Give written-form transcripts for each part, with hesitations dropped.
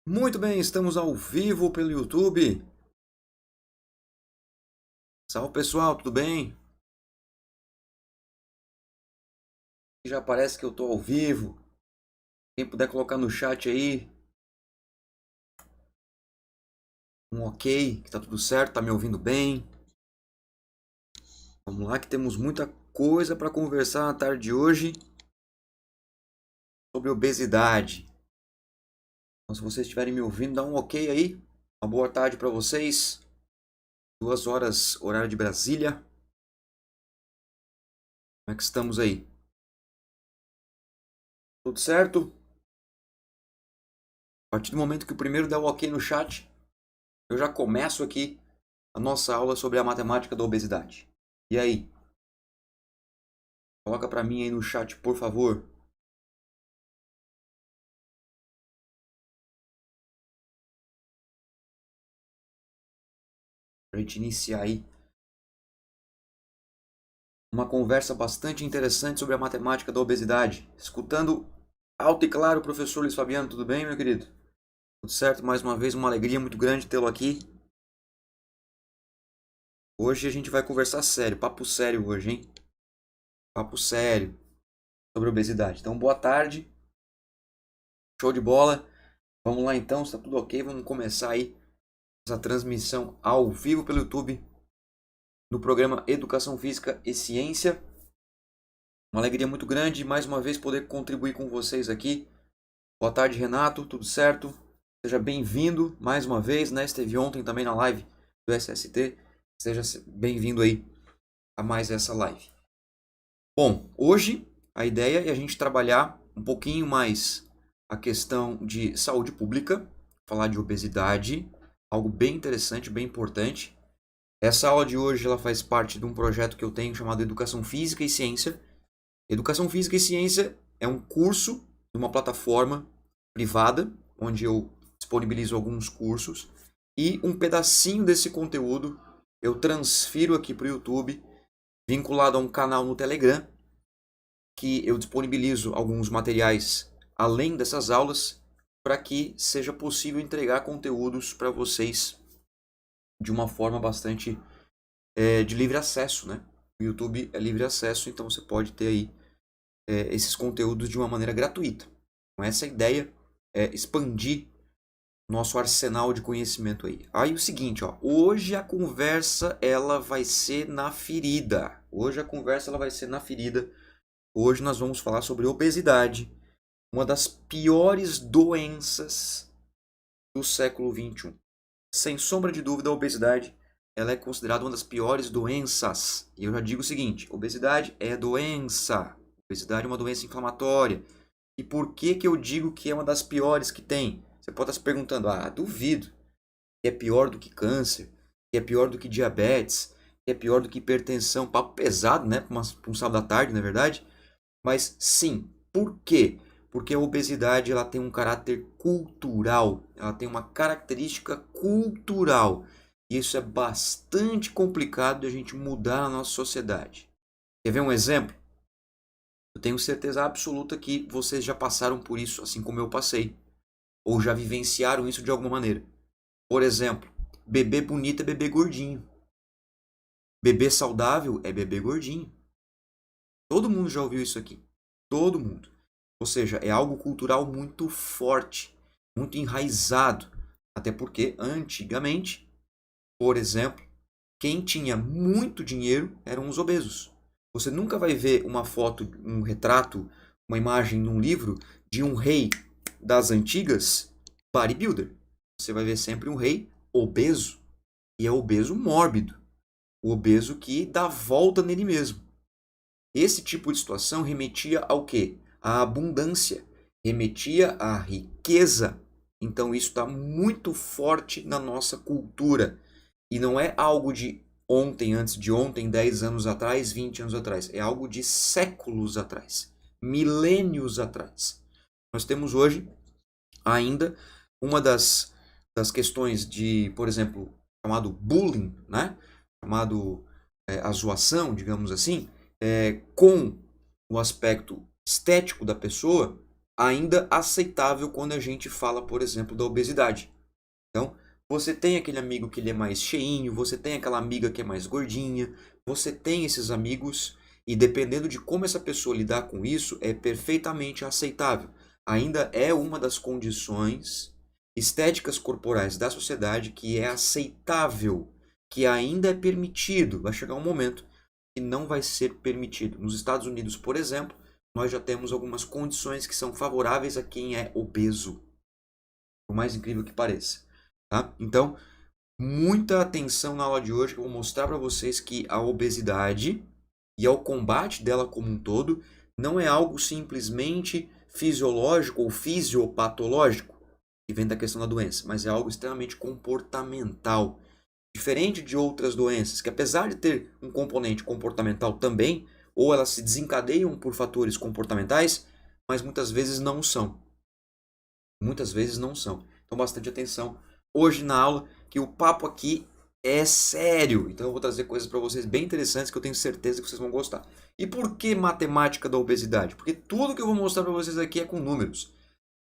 Muito bem, estamos ao vivo pelo YouTube. Salve pessoal, tudo bem? Já parece que eu estou ao vivo. Quem puder colocar no chat aí um ok, que tá tudo certo, tá me ouvindo bem. Vamos lá que temos muita coisa para conversar na tarde de hoje sobre obesidade. Então, se vocês estiverem me ouvindo, dá um ok aí. Uma boa tarde para vocês. 2 horas, horário de Brasília. Como é que estamos aí? Tudo certo? A partir do momento que o primeiro der o ok no chat, eu já começo aqui a nossa aula sobre a matemática da obesidade. E aí? Coloca para mim aí no chat, por favor. Para a gente iniciar aí uma conversa bastante interessante sobre a matemática da obesidade. Escutando alto e claro o professor Luiz Fabiano, tudo bem, meu querido? Tudo certo? Mais uma vez, uma alegria muito grande tê-lo aqui. Hoje a gente vai conversar sério, papo sério hoje, hein? Papo sério sobre obesidade. Então, boa tarde, show de bola. Vamos lá então, está tudo ok? Vamos começar aí essa transmissão ao vivo pelo YouTube no programa Educação Física e Ciência. Uma alegria muito grande mais uma vez poder contribuir com vocês aqui. Boa tarde, Renato, tudo certo? Seja bem-vindo mais uma vez, né? Esteve ontem também na live do SST. Seja bem-vindo aí a mais essa live. Bom, hoje a ideia é a gente trabalhar um pouquinho mais a questão de saúde pública, falar de obesidade, algo bem interessante, bem importante. Essa aula de hoje ela faz parte de um projeto que eu tenho chamado Educação Física e Ciência. Educação Física e Ciência é um curso de uma plataforma privada, onde eu disponibilizo alguns cursos, e um pedacinho desse conteúdo eu transfiro aqui para o YouTube, vinculado a um canal no Telegram, que eu disponibilizo alguns materiais além dessas aulas, para que seja possível entregar conteúdos para vocês de uma forma bastante de livre acesso, né? O YouTube é livre acesso, então você pode ter aí esses conteúdos de uma maneira gratuita. Então, essa é a ideia, é expandir nosso arsenal de conhecimento aí. Aí o seguinte, ó, hoje a conversa ela vai ser na ferida. Hoje a conversa ela vai ser na ferida. Hoje nós vamos falar sobre obesidade, uma das piores doenças do século XXI. Sem sombra de dúvida, a obesidade ela é considerada uma das piores doenças. E eu já digo o seguinte, obesidade é doença. Obesidade é uma doença inflamatória. E por que que eu digo que é uma das piores que tem? Você pode estar se perguntando, duvido. Que é pior do que câncer, que é pior do que diabetes, que é pior do que hipertensão. Papo pesado, né? Para um sábado à tarde, não é verdade? Mas sim, por quê? Porque a obesidade ela tem um caráter cultural, ela tem uma característica cultural. E isso é bastante complicado de a gente mudar na nossa sociedade. Quer ver um exemplo? Eu tenho certeza absoluta que vocês já passaram por isso, assim como eu passei. Ou já vivenciaram isso de alguma maneira. Por exemplo, bebê bonito é bebê gordinho. Bebê saudável é bebê gordinho. Todo mundo já ouviu isso aqui. Todo mundo. Ou seja, é algo cultural muito forte, muito enraizado. Até porque, antigamente, por exemplo, quem tinha muito dinheiro eram os obesos. Você nunca vai ver uma foto, um retrato, uma imagem num livro de um rei das antigas bodybuilder. Você vai ver sempre um rei obeso. E é obeso mórbido. O obeso que dá volta nele mesmo. Esse tipo de situação remetia ao quê? À abundância, remetia à riqueza. Então isso está muito forte na nossa cultura. E não é algo de ontem, antes de ontem, 10 anos atrás, 20 anos atrás. É algo de séculos atrás, milênios atrás. Nós temos hoje ainda uma das questões de, por exemplo, chamado bullying, né? Chamado a zoação, digamos assim, com o aspecto estético da pessoa, ainda aceitável quando a gente fala, por exemplo, da obesidade. Então, você tem aquele amigo que ele é mais cheinho, você tem aquela amiga que é mais gordinha, você tem esses amigos e dependendo de como essa pessoa lidar com isso, é perfeitamente aceitável. Ainda é uma das condições estéticas corporais da sociedade que é aceitável, que ainda é permitido. Vai chegar um momento que não vai ser permitido. Nos Estados Unidos, por exemplo, nós já temos algumas condições que são favoráveis a quem é obeso, por mais incrível que pareça. Tá? Então, muita atenção na aula de hoje, que eu vou mostrar para vocês que a obesidade e ao combate dela como um todo não é algo simplesmente fisiológico ou fisiopatológico, que vem da questão da doença, mas é algo extremamente comportamental. Diferente de outras doenças, que apesar de ter um componente comportamental também, ou elas se desencadeiam por fatores comportamentais, mas muitas vezes não são. Muitas vezes não são. Então, bastante atenção hoje na aula, que o papo aqui é sério. Então, eu vou trazer coisas para vocês bem interessantes que eu tenho certeza que vocês vão gostar. E por que matemática da obesidade? Porque tudo que eu vou mostrar para vocês aqui é com números.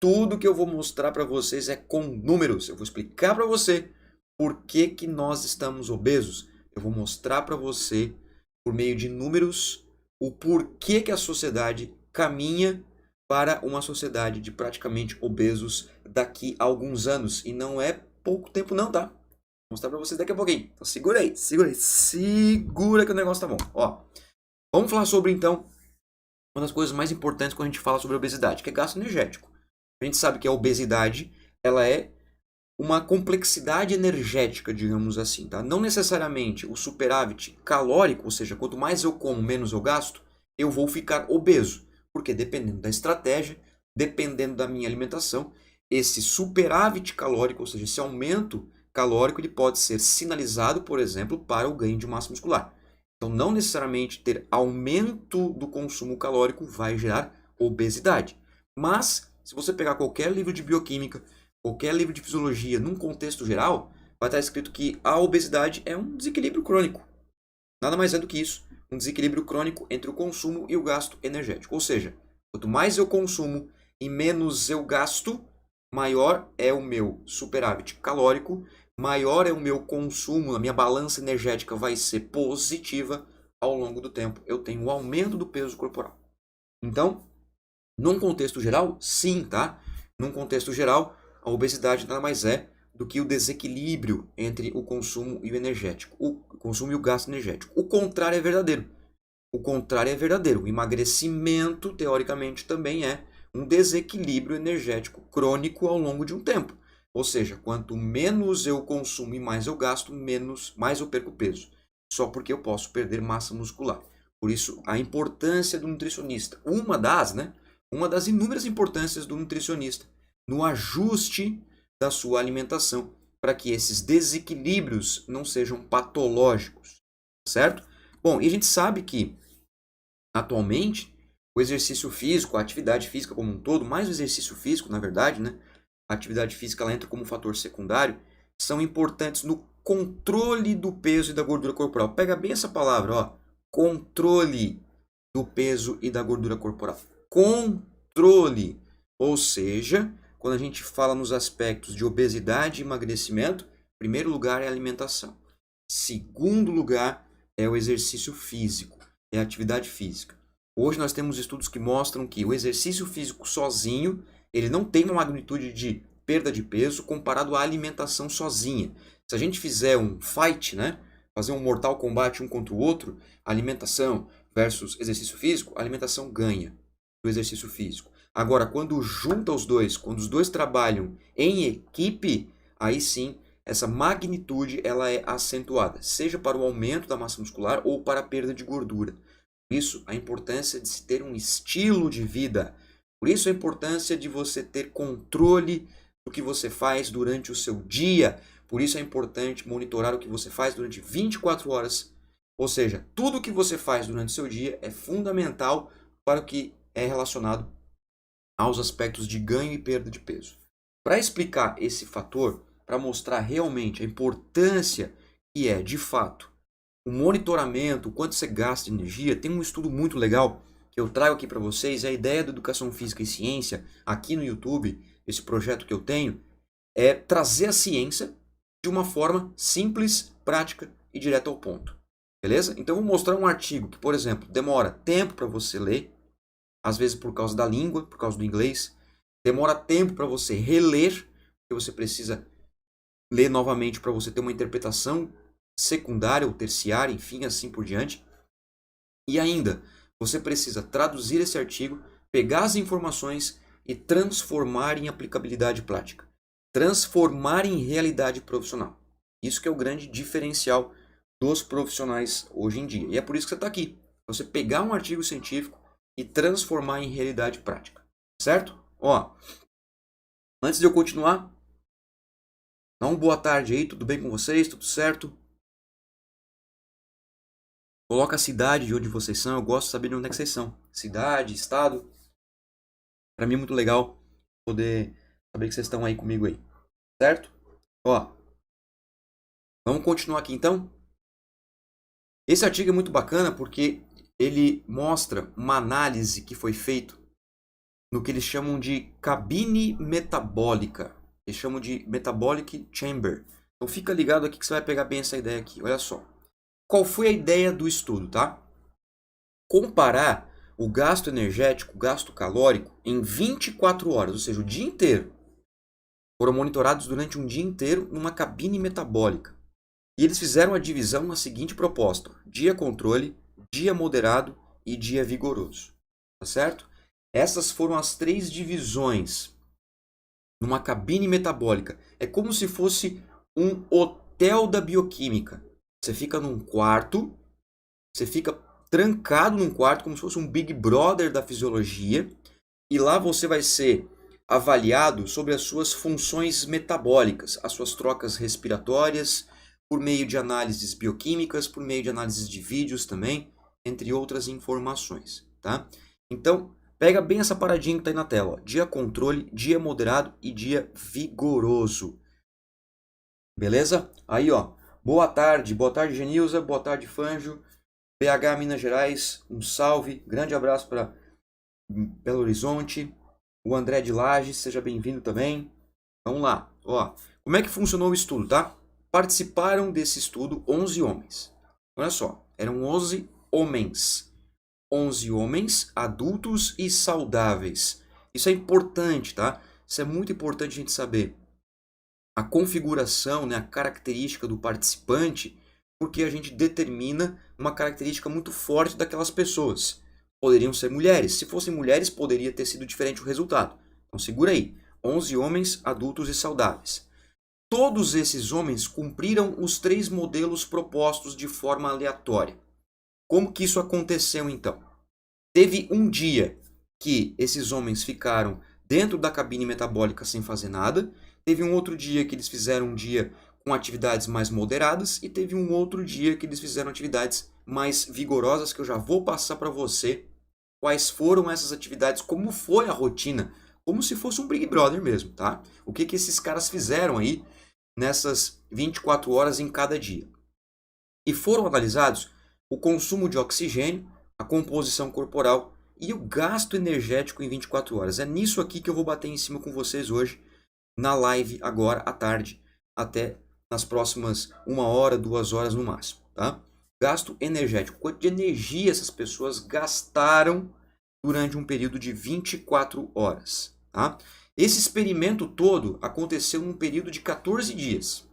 Tudo que eu vou mostrar para vocês é com números. Eu vou explicar para você por que, que nós estamos obesos. Eu vou mostrar para você, por meio de números, o porquê que a sociedade caminha para uma sociedade de praticamente obesos daqui a alguns anos. E não é pouco tempo não, tá? Vou mostrar para vocês daqui a pouquinho. Então segura aí, segura aí. Segura que o negócio tá bom. Ó, vamos falar sobre, então, uma das coisas mais importantes quando a gente fala sobre obesidade, que é gasto energético. A gente sabe que a obesidade, ela é uma complexidade energética, digamos assim, tá? Não necessariamente o superávit calórico, ou seja, quanto mais eu como, menos eu gasto, eu vou ficar obeso. Porque dependendo da estratégia, dependendo da minha alimentação, esse superávit calórico, ou seja, esse aumento calórico, ele pode ser sinalizado, por exemplo, para o ganho de massa muscular. Então, não necessariamente ter aumento do consumo calórico vai gerar obesidade. Mas, se você pegar qualquer livro de bioquímica, qualquer livro de fisiologia, num contexto geral, vai estar escrito que a obesidade é um desequilíbrio crônico. Nada mais é do que isso, um desequilíbrio crônico entre o consumo e o gasto energético. Ou seja, quanto mais eu consumo e menos eu gasto, maior é o meu superávit calórico, maior é o meu consumo, a minha balança energética vai ser positiva ao longo do tempo. Eu tenho o aumento do peso corporal. Então, num contexto geral, sim, tá? Num contexto geral, a obesidade nada mais é do que o desequilíbrio entre o consumo e o energético, o consumo e o gasto energético. O contrário é verdadeiro. O contrário é verdadeiro. O emagrecimento, teoricamente, também é um desequilíbrio energético crônico ao longo de um tempo. Ou seja, quanto menos eu consumo e mais eu gasto, mais eu perco peso. Só porque eu posso perder massa muscular. Por isso, a importância do nutricionista. Uma das inúmeras importâncias do nutricionista no ajuste da sua alimentação para que esses desequilíbrios não sejam patológicos, certo? Bom, e a gente sabe que atualmente o exercício físico, a atividade física como um todo, mais o exercício físico, na verdade, né? A atividade física ela entra como fator secundário, são importantes no controle do peso e da gordura corporal. Pega bem essa palavra, ó, controle do peso e da gordura corporal. Controle, ou seja, quando a gente fala nos aspectos de obesidade e emagrecimento, primeiro lugar é a alimentação. Segundo lugar é o exercício físico, é a atividade física. Hoje nós temos estudos que mostram que o exercício físico sozinho, ele não tem uma magnitude de perda de peso comparado à alimentação sozinha. Se a gente fizer um fight, né, fazer um mortal combate um contra o outro, alimentação versus exercício físico, a alimentação ganha do exercício físico. Agora, quando junta os dois, quando os dois trabalham em equipe, aí sim, essa magnitude ela é acentuada, seja para o aumento da massa muscular ou para a perda de gordura. Por isso, a importância de se ter um estilo de vida. Por isso, a importância de você ter controle do que você faz durante o seu dia. Por isso, é importante monitorar o que você faz durante 24 horas. Ou seja, tudo o que você faz durante o seu dia é fundamental para o que é relacionado aos aspectos de ganho e perda de peso. Para explicar esse fator, para mostrar realmente a importância que é, de fato, o monitoramento, o quanto você gasta de energia, tem um estudo muito legal que eu trago aqui para vocês, a ideia da Educação Física e Ciência, aqui no YouTube, esse projeto que eu tenho, é trazer a ciência de uma forma simples, prática e direta ao ponto. Beleza? Então eu vou mostrar um artigo que, por exemplo, demora tempo para você ler, às vezes por causa da língua, por causa do inglês, demora tempo para você reler, porque você precisa ler novamente para você ter uma interpretação secundária ou terciária, enfim, assim por diante. E ainda, você precisa traduzir esse artigo, pegar as informações e transformar em aplicabilidade prática. Transformar em realidade profissional. Isso que é o grande diferencial dos profissionais hoje em dia. E é por isso que você está aqui. Você pegar um artigo científico e transformar em realidade prática. Certo? Ó, antes de eu continuar, dá uma boa tarde aí, tudo bem com vocês? Tudo certo? Coloca a cidade de onde vocês são, eu gosto de saber de onde é que vocês são. Cidade, estado. Para mim é muito legal poder saber que vocês estão aí comigo aí. Certo? Ó, vamos continuar aqui então? Esse artigo é muito bacana porque ele mostra uma análise que foi feita no que eles chamam de cabine metabólica. Eles chamam de metabolic chamber. Então fica ligado aqui que você vai pegar bem essa ideia aqui. Olha só. Qual foi a ideia do estudo, tá? Comparar o gasto energético, o gasto calórico em 24 horas, ou seja, o dia inteiro. Foram monitorados durante um dia inteiro numa cabine metabólica. E eles fizeram a divisão na seguinte proposta: dia controle, dia moderado e dia vigoroso. Tá certo? Essas foram as 3 divisões numa cabine metabólica. É como se fosse um hotel da bioquímica. Você fica num quarto, você fica trancado num quarto como se fosse um Big Brother da fisiologia, e lá você vai ser avaliado sobre as suas funções metabólicas, as suas trocas respiratórias, por meio de análises bioquímicas, por meio de análises de vídeos também, entre outras informações, tá? Então, pega bem essa paradinha que está aí na tela, ó. Dia controle, dia moderado e dia vigoroso. Beleza? Aí, ó. Boa tarde Genilza, boa tarde Fanjo, BH Minas Gerais, um salve, grande abraço para Belo Horizonte, o André de Lages, seja bem-vindo também. Vamos lá, ó. Como é que funcionou o estudo, tá? Participaram desse estudo 11 homens. Olha só, eram 11 homens. 11 homens adultos e saudáveis. Isso é importante, tá? Isso é muito importante a gente saber. A configuração, né, a característica do participante, porque a gente determina uma característica muito forte daquelas pessoas. Poderiam ser mulheres. Se fossem mulheres, poderia ter sido diferente o resultado. Então segura aí. 11 homens adultos e saudáveis. Todos esses homens cumpriram os 3 modelos propostos de forma aleatória. Como que isso aconteceu então? Teve um dia que esses homens ficaram dentro da cabine metabólica sem fazer nada. Teve um outro dia que eles fizeram um dia com atividades mais moderadas. E teve um outro dia que eles fizeram atividades mais vigorosas, que eu já vou passar para você quais foram essas atividades, como foi a rotina, como se fosse um Big Brother mesmo, tá? O que esses caras fizeram aí nessas 24 horas em cada dia. E foram analisados o consumo de oxigênio, a composição corporal e o gasto energético em 24 horas. É nisso aqui que eu vou bater em cima com vocês hoje, na live agora à tarde, até nas próximas 1 hora, 2 horas no máximo, tá? Gasto energético. Quanto de energia essas pessoas gastaram durante um período de 24 horas, tá? Esse experimento todo aconteceu num período de 14 dias,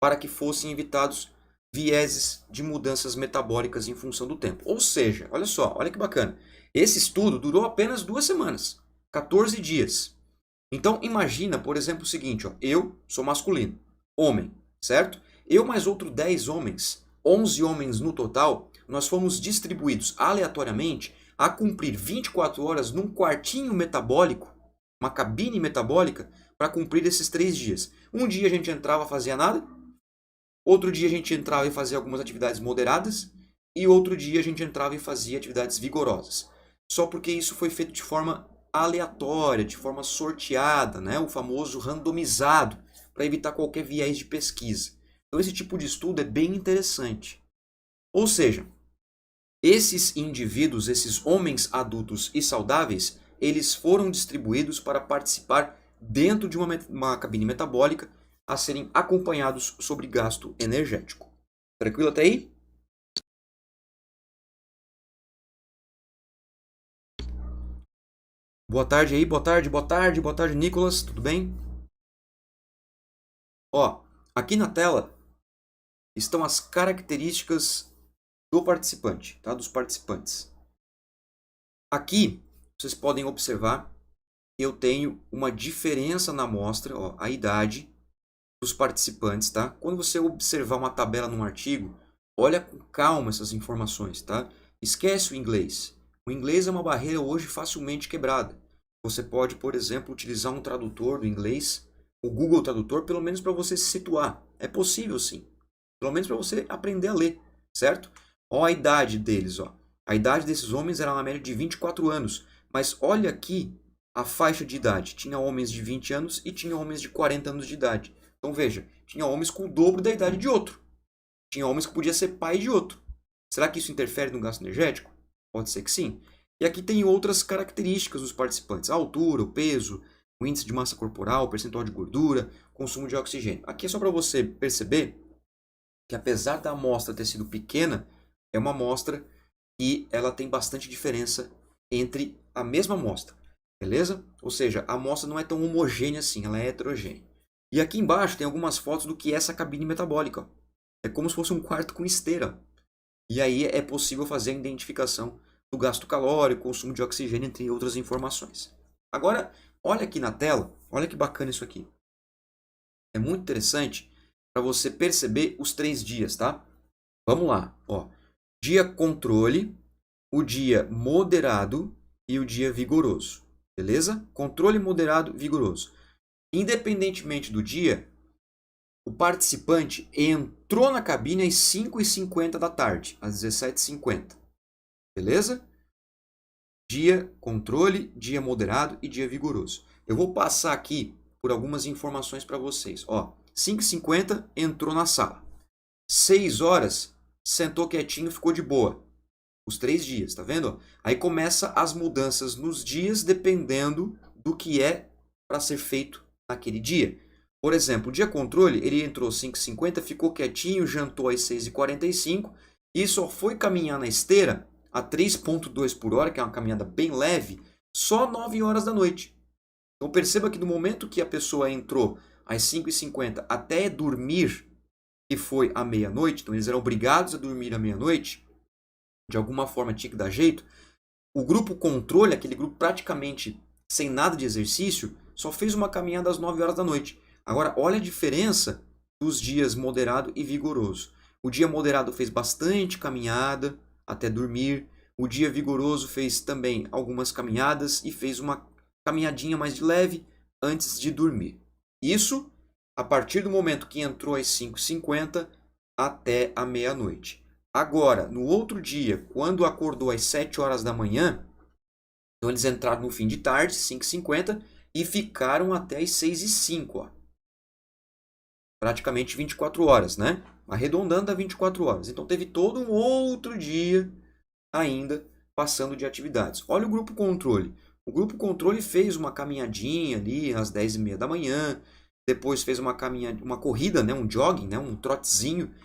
para que fossem evitados vieses de mudanças metabólicas em função do tempo. Ou seja, olha só, olha que bacana. Esse estudo durou apenas 2 semanas, 14 dias. Então imagina, por exemplo, o seguinte, ó, eu sou masculino, homem, certo? Eu mais outros 10 homens, 11 homens no total, nós fomos distribuídos aleatoriamente a cumprir 24 horas num quartinho metabólico, uma cabine metabólica, para cumprir esses 3 dias. Um dia a gente entrava e fazia nada, outro dia a gente entrava e fazia algumas atividades moderadas, e outro dia a gente entrava e fazia atividades vigorosas. Só porque isso foi feito de forma aleatória, de forma sorteada, né? O famoso randomizado, para evitar qualquer viés de pesquisa. Então esse tipo de estudo é bem interessante. Ou seja, Esses indivíduos, esses homens adultos e saudáveis, eles foram distribuídos para participar dentro de uma cabine metabólica a serem acompanhados sobre gasto energético. Tranquilo até aí? Boa tarde aí, boa tarde, Nicolas, tudo bem? Ó, aqui na tela estão as características do participante, tá? Dos participantes. Aqui, vocês podem observar, eu tenho uma diferença na amostra, ó, a idade dos participantes, tá? Quando você observar uma tabela num artigo, olha com calma essas informações, tá? Esquece o inglês. O inglês é uma barreira hoje facilmente quebrada. Você pode, por exemplo, utilizar um tradutor do inglês, o Google Tradutor, pelo menos para você se situar. É possível sim. Pelo menos para você aprender a ler, certo? Ó a idade deles, ó. A idade desses homens era na média de 24 anos. Mas olha aqui a faixa de idade. Tinha homens de 20 anos e tinha homens de 40 anos de idade. Então veja, tinha homens com o dobro da idade de outro. Tinha homens que podia ser pai de outro. Será que isso interfere no gasto energético? Pode ser que sim. E aqui tem outras características dos participantes. A altura, o peso, o índice de massa corporal, o percentual de gordura, consumo de oxigênio. Aqui é só para você perceber que apesar da amostra ter sido pequena, é uma amostra e ela tem bastante diferença entre a mesma amostra. Beleza? Ou seja, a amostra não é tão homogênea assim, ela é heterogênea. E aqui embaixo tem algumas fotos do que é essa cabine metabólica. É como se fosse um quarto com esteira. E aí é possível fazer a identificação do gasto calórico, consumo de oxigênio, entre outras informações. Agora, olha aqui na tela, olha que bacana isso aqui. É muito interessante para você perceber os 3 dias, tá? Vamos lá, ó. Dia controle, o dia moderado e o dia vigoroso. Beleza? Controle moderado, vigoroso. Independentemente do dia, o participante entrou na cabine às 5h50 da tarde, às 17h50. Beleza? Dia controle, dia moderado e dia vigoroso. Eu vou passar aqui por algumas informações para vocês. Ó, 5h50 entrou na sala. 6 horas, sentou quietinho, ficou de boa. Os 3 dias, tá vendo? Aí começa as mudanças nos dias dependendo do que é para ser feito naquele dia. Por exemplo, o dia controle, ele entrou 5h50, ficou quietinho, jantou às 6h45 e só foi caminhar na esteira a 3,2 por hora, que é uma caminhada bem leve, só 9 horas da noite. Então perceba que no momento que a pessoa entrou às 5h50 até dormir, que foi à meia-noite, então eles eram obrigados a dormir à meia-noite, de alguma forma tinha que dar jeito, o grupo controle, aquele grupo praticamente sem nada de exercício, só fez uma caminhada às 9 horas da noite. Agora, olha a diferença dos dias moderado e vigoroso. O dia moderado fez bastante caminhada até dormir. O dia vigoroso fez também algumas caminhadas e fez uma caminhadinha mais de leve antes de dormir. Isso a partir do momento que entrou às 5h50 até a meia-noite. Agora, no outro dia, quando acordou às 7 horas da manhã, então eles entraram no fim de tarde, 5h50, e ficaram até às 6h05, ó. Praticamente 24 horas, né? Arredondando a 24 horas. Então teve todo um outro dia ainda passando de atividades. Olha o grupo controle. O grupo controle fez uma caminhadinha ali às 10h30 da manhã, depois fez uma corrida, né? Um jogging, né? Um trotezinho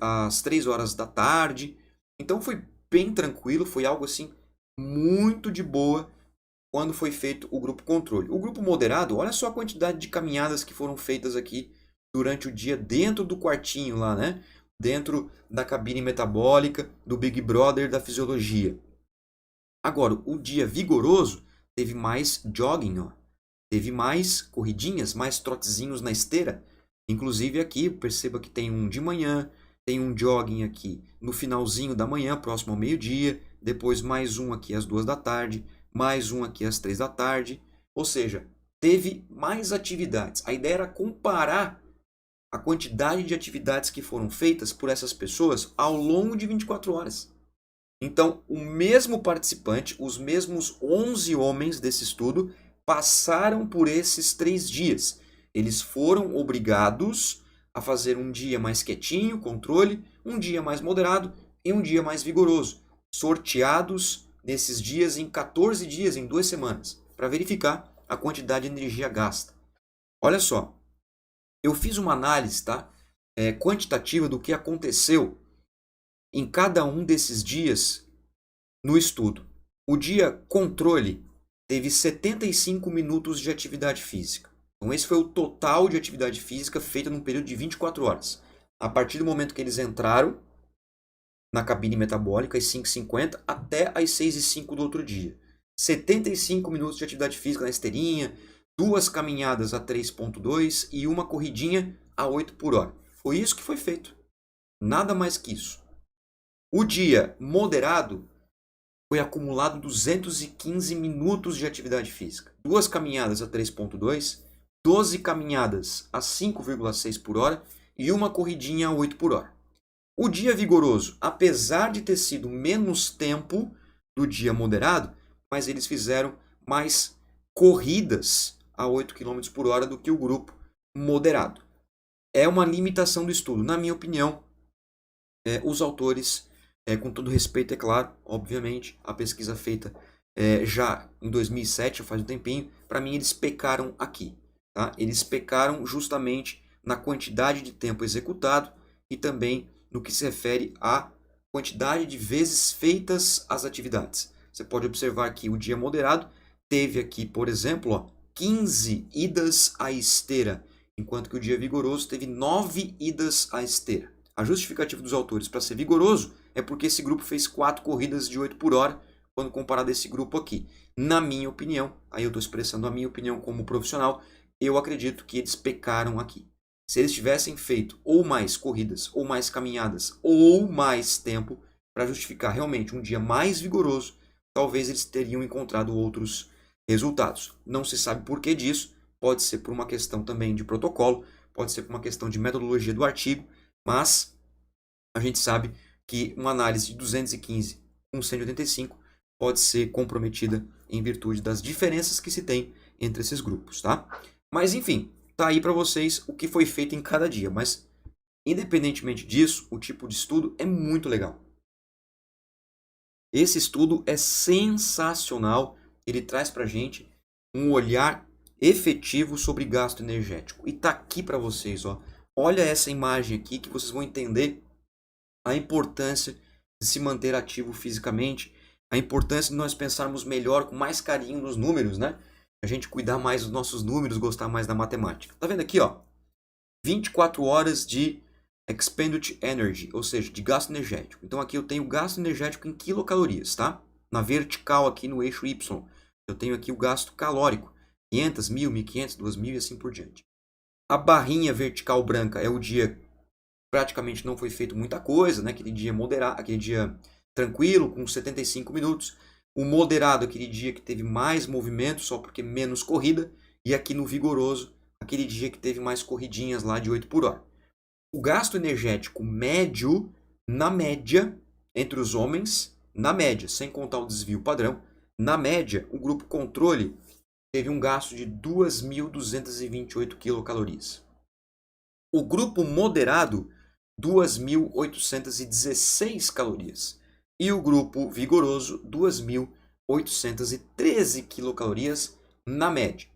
às 3 horas da tarde. Então foi bem tranquilo, foi algo assim muito de boa quando foi feito o grupo controle. O grupo moderado, olha só a quantidade de caminhadas que foram feitas aqui durante o dia dentro do quartinho lá, né? Dentro da cabine metabólica do Big Brother da fisiologia. Agora, o dia vigoroso teve mais jogging, ó. Teve mais corridinhas, mais trotezinhos na esteira. Inclusive aqui, perceba que tem um de manhã, tem um jogging aqui no finalzinho da manhã, próximo ao meio-dia, depois mais um aqui às 2 da tarde, mais um aqui às 3 da tarde. Ou seja, teve mais atividades. A ideia era comparar a quantidade de atividades que foram feitas por essas pessoas ao longo de 24 horas. Então, o mesmo participante, os mesmos 11 homens desse estudo, passaram por esses 3 dias. Eles foram obrigados a fazer um dia mais quietinho, controle, um dia mais moderado e um dia mais vigoroso. sorteados nesses dias em 14 dias, em 2 semanas, para verificar a quantidade de energia gasta. Olha só, eu fiz uma análise, tá? Quantitativa do que aconteceu em cada um desses dias no estudo. O dia controle teve 75 minutos de atividade física. Então esse foi o total de atividade física feita num período de 24 horas. A partir do momento que eles entraram na cabine metabólica, às 5h50, até às 6h05 do outro dia. 75 minutos de atividade física na esteirinha, 2 caminhadas a 3.2 e uma corridinha a 8 por hora. Foi isso que foi feito. Nada mais que isso. O dia moderado foi acumulado 215 minutos de atividade física. 2 caminhadas a 3.2, 12 caminhadas a 5,6 por hora e uma corridinha a 8 por hora. O dia vigoroso, apesar de ter sido menos tempo do dia moderado, mas eles fizeram mais corridas a 8 km por hora do que o grupo moderado. É uma limitação do estudo. Na minha opinião, os autores, com todo respeito, é claro, obviamente, a pesquisa feita já em 2007, já faz um tempinho, para mim eles pecaram aqui. Tá? Eles pecaram justamente na quantidade de tempo executado e também no que se refere à quantidade de vezes feitas as atividades. Você pode observar que o dia moderado teve aqui, por exemplo, 15 idas à esteira, enquanto que o dia vigoroso teve 9 idas à esteira. A justificativa dos autores para ser vigoroso é porque esse grupo fez 4 corridas de 8 por hora, quando comparado a esse grupo aqui. Na minha opinião, aí eu estou expressando a minha opinião como profissional, eu acredito que eles pecaram aqui. Se eles tivessem feito ou mais corridas, ou mais caminhadas, ou mais tempo para justificar realmente um dia mais vigoroso, talvez eles teriam encontrado outros resultados. Não se sabe por que disso, pode ser por uma questão também de protocolo, pode ser por uma questão de metodologia do artigo, mas a gente sabe que uma análise de 215 com 185 pode ser comprometida em virtude das diferenças que se tem entre esses grupos, tá? Mas enfim, tá aí para vocês o que foi feito em cada dia, mas independentemente disso, o tipo de estudo é muito legal. Esse estudo é sensacional, ele traz para a gente um olhar efetivo sobre gasto energético. E tá aqui para vocês, ó. Olha essa imagem aqui que vocês vão entender a importância de se manter ativo fisicamente, a importância de nós pensarmos melhor, com mais carinho nos números, né? A gente cuidar mais dos nossos números, gostar mais da matemática. Tá vendo aqui, ó? 24 horas de Expended Energy, ou seja, de gasto energético. Então aqui eu tenho gasto energético em quilocalorias, tá? Na vertical aqui no eixo Y, eu tenho aqui o gasto calórico, 500, 1000, 1500, 2000 e assim por diante. A barrinha vertical branca é o dia que praticamente não foi feito muita coisa, né? Aquele dia moderado, aquele dia tranquilo, com 75 minutos. O moderado, aquele dia que teve mais movimento, só porque menos corrida. E aqui no vigoroso, aquele dia que teve mais corridinhas lá de 8 por hora. O gasto energético médio, na média, entre os homens, na média, sem contar o desvio padrão, na média, o grupo controle teve um gasto de 2.228 quilocalorias. O grupo moderado, 2.816 calorias. E o grupo vigoroso, 2.813 quilocalorias na média.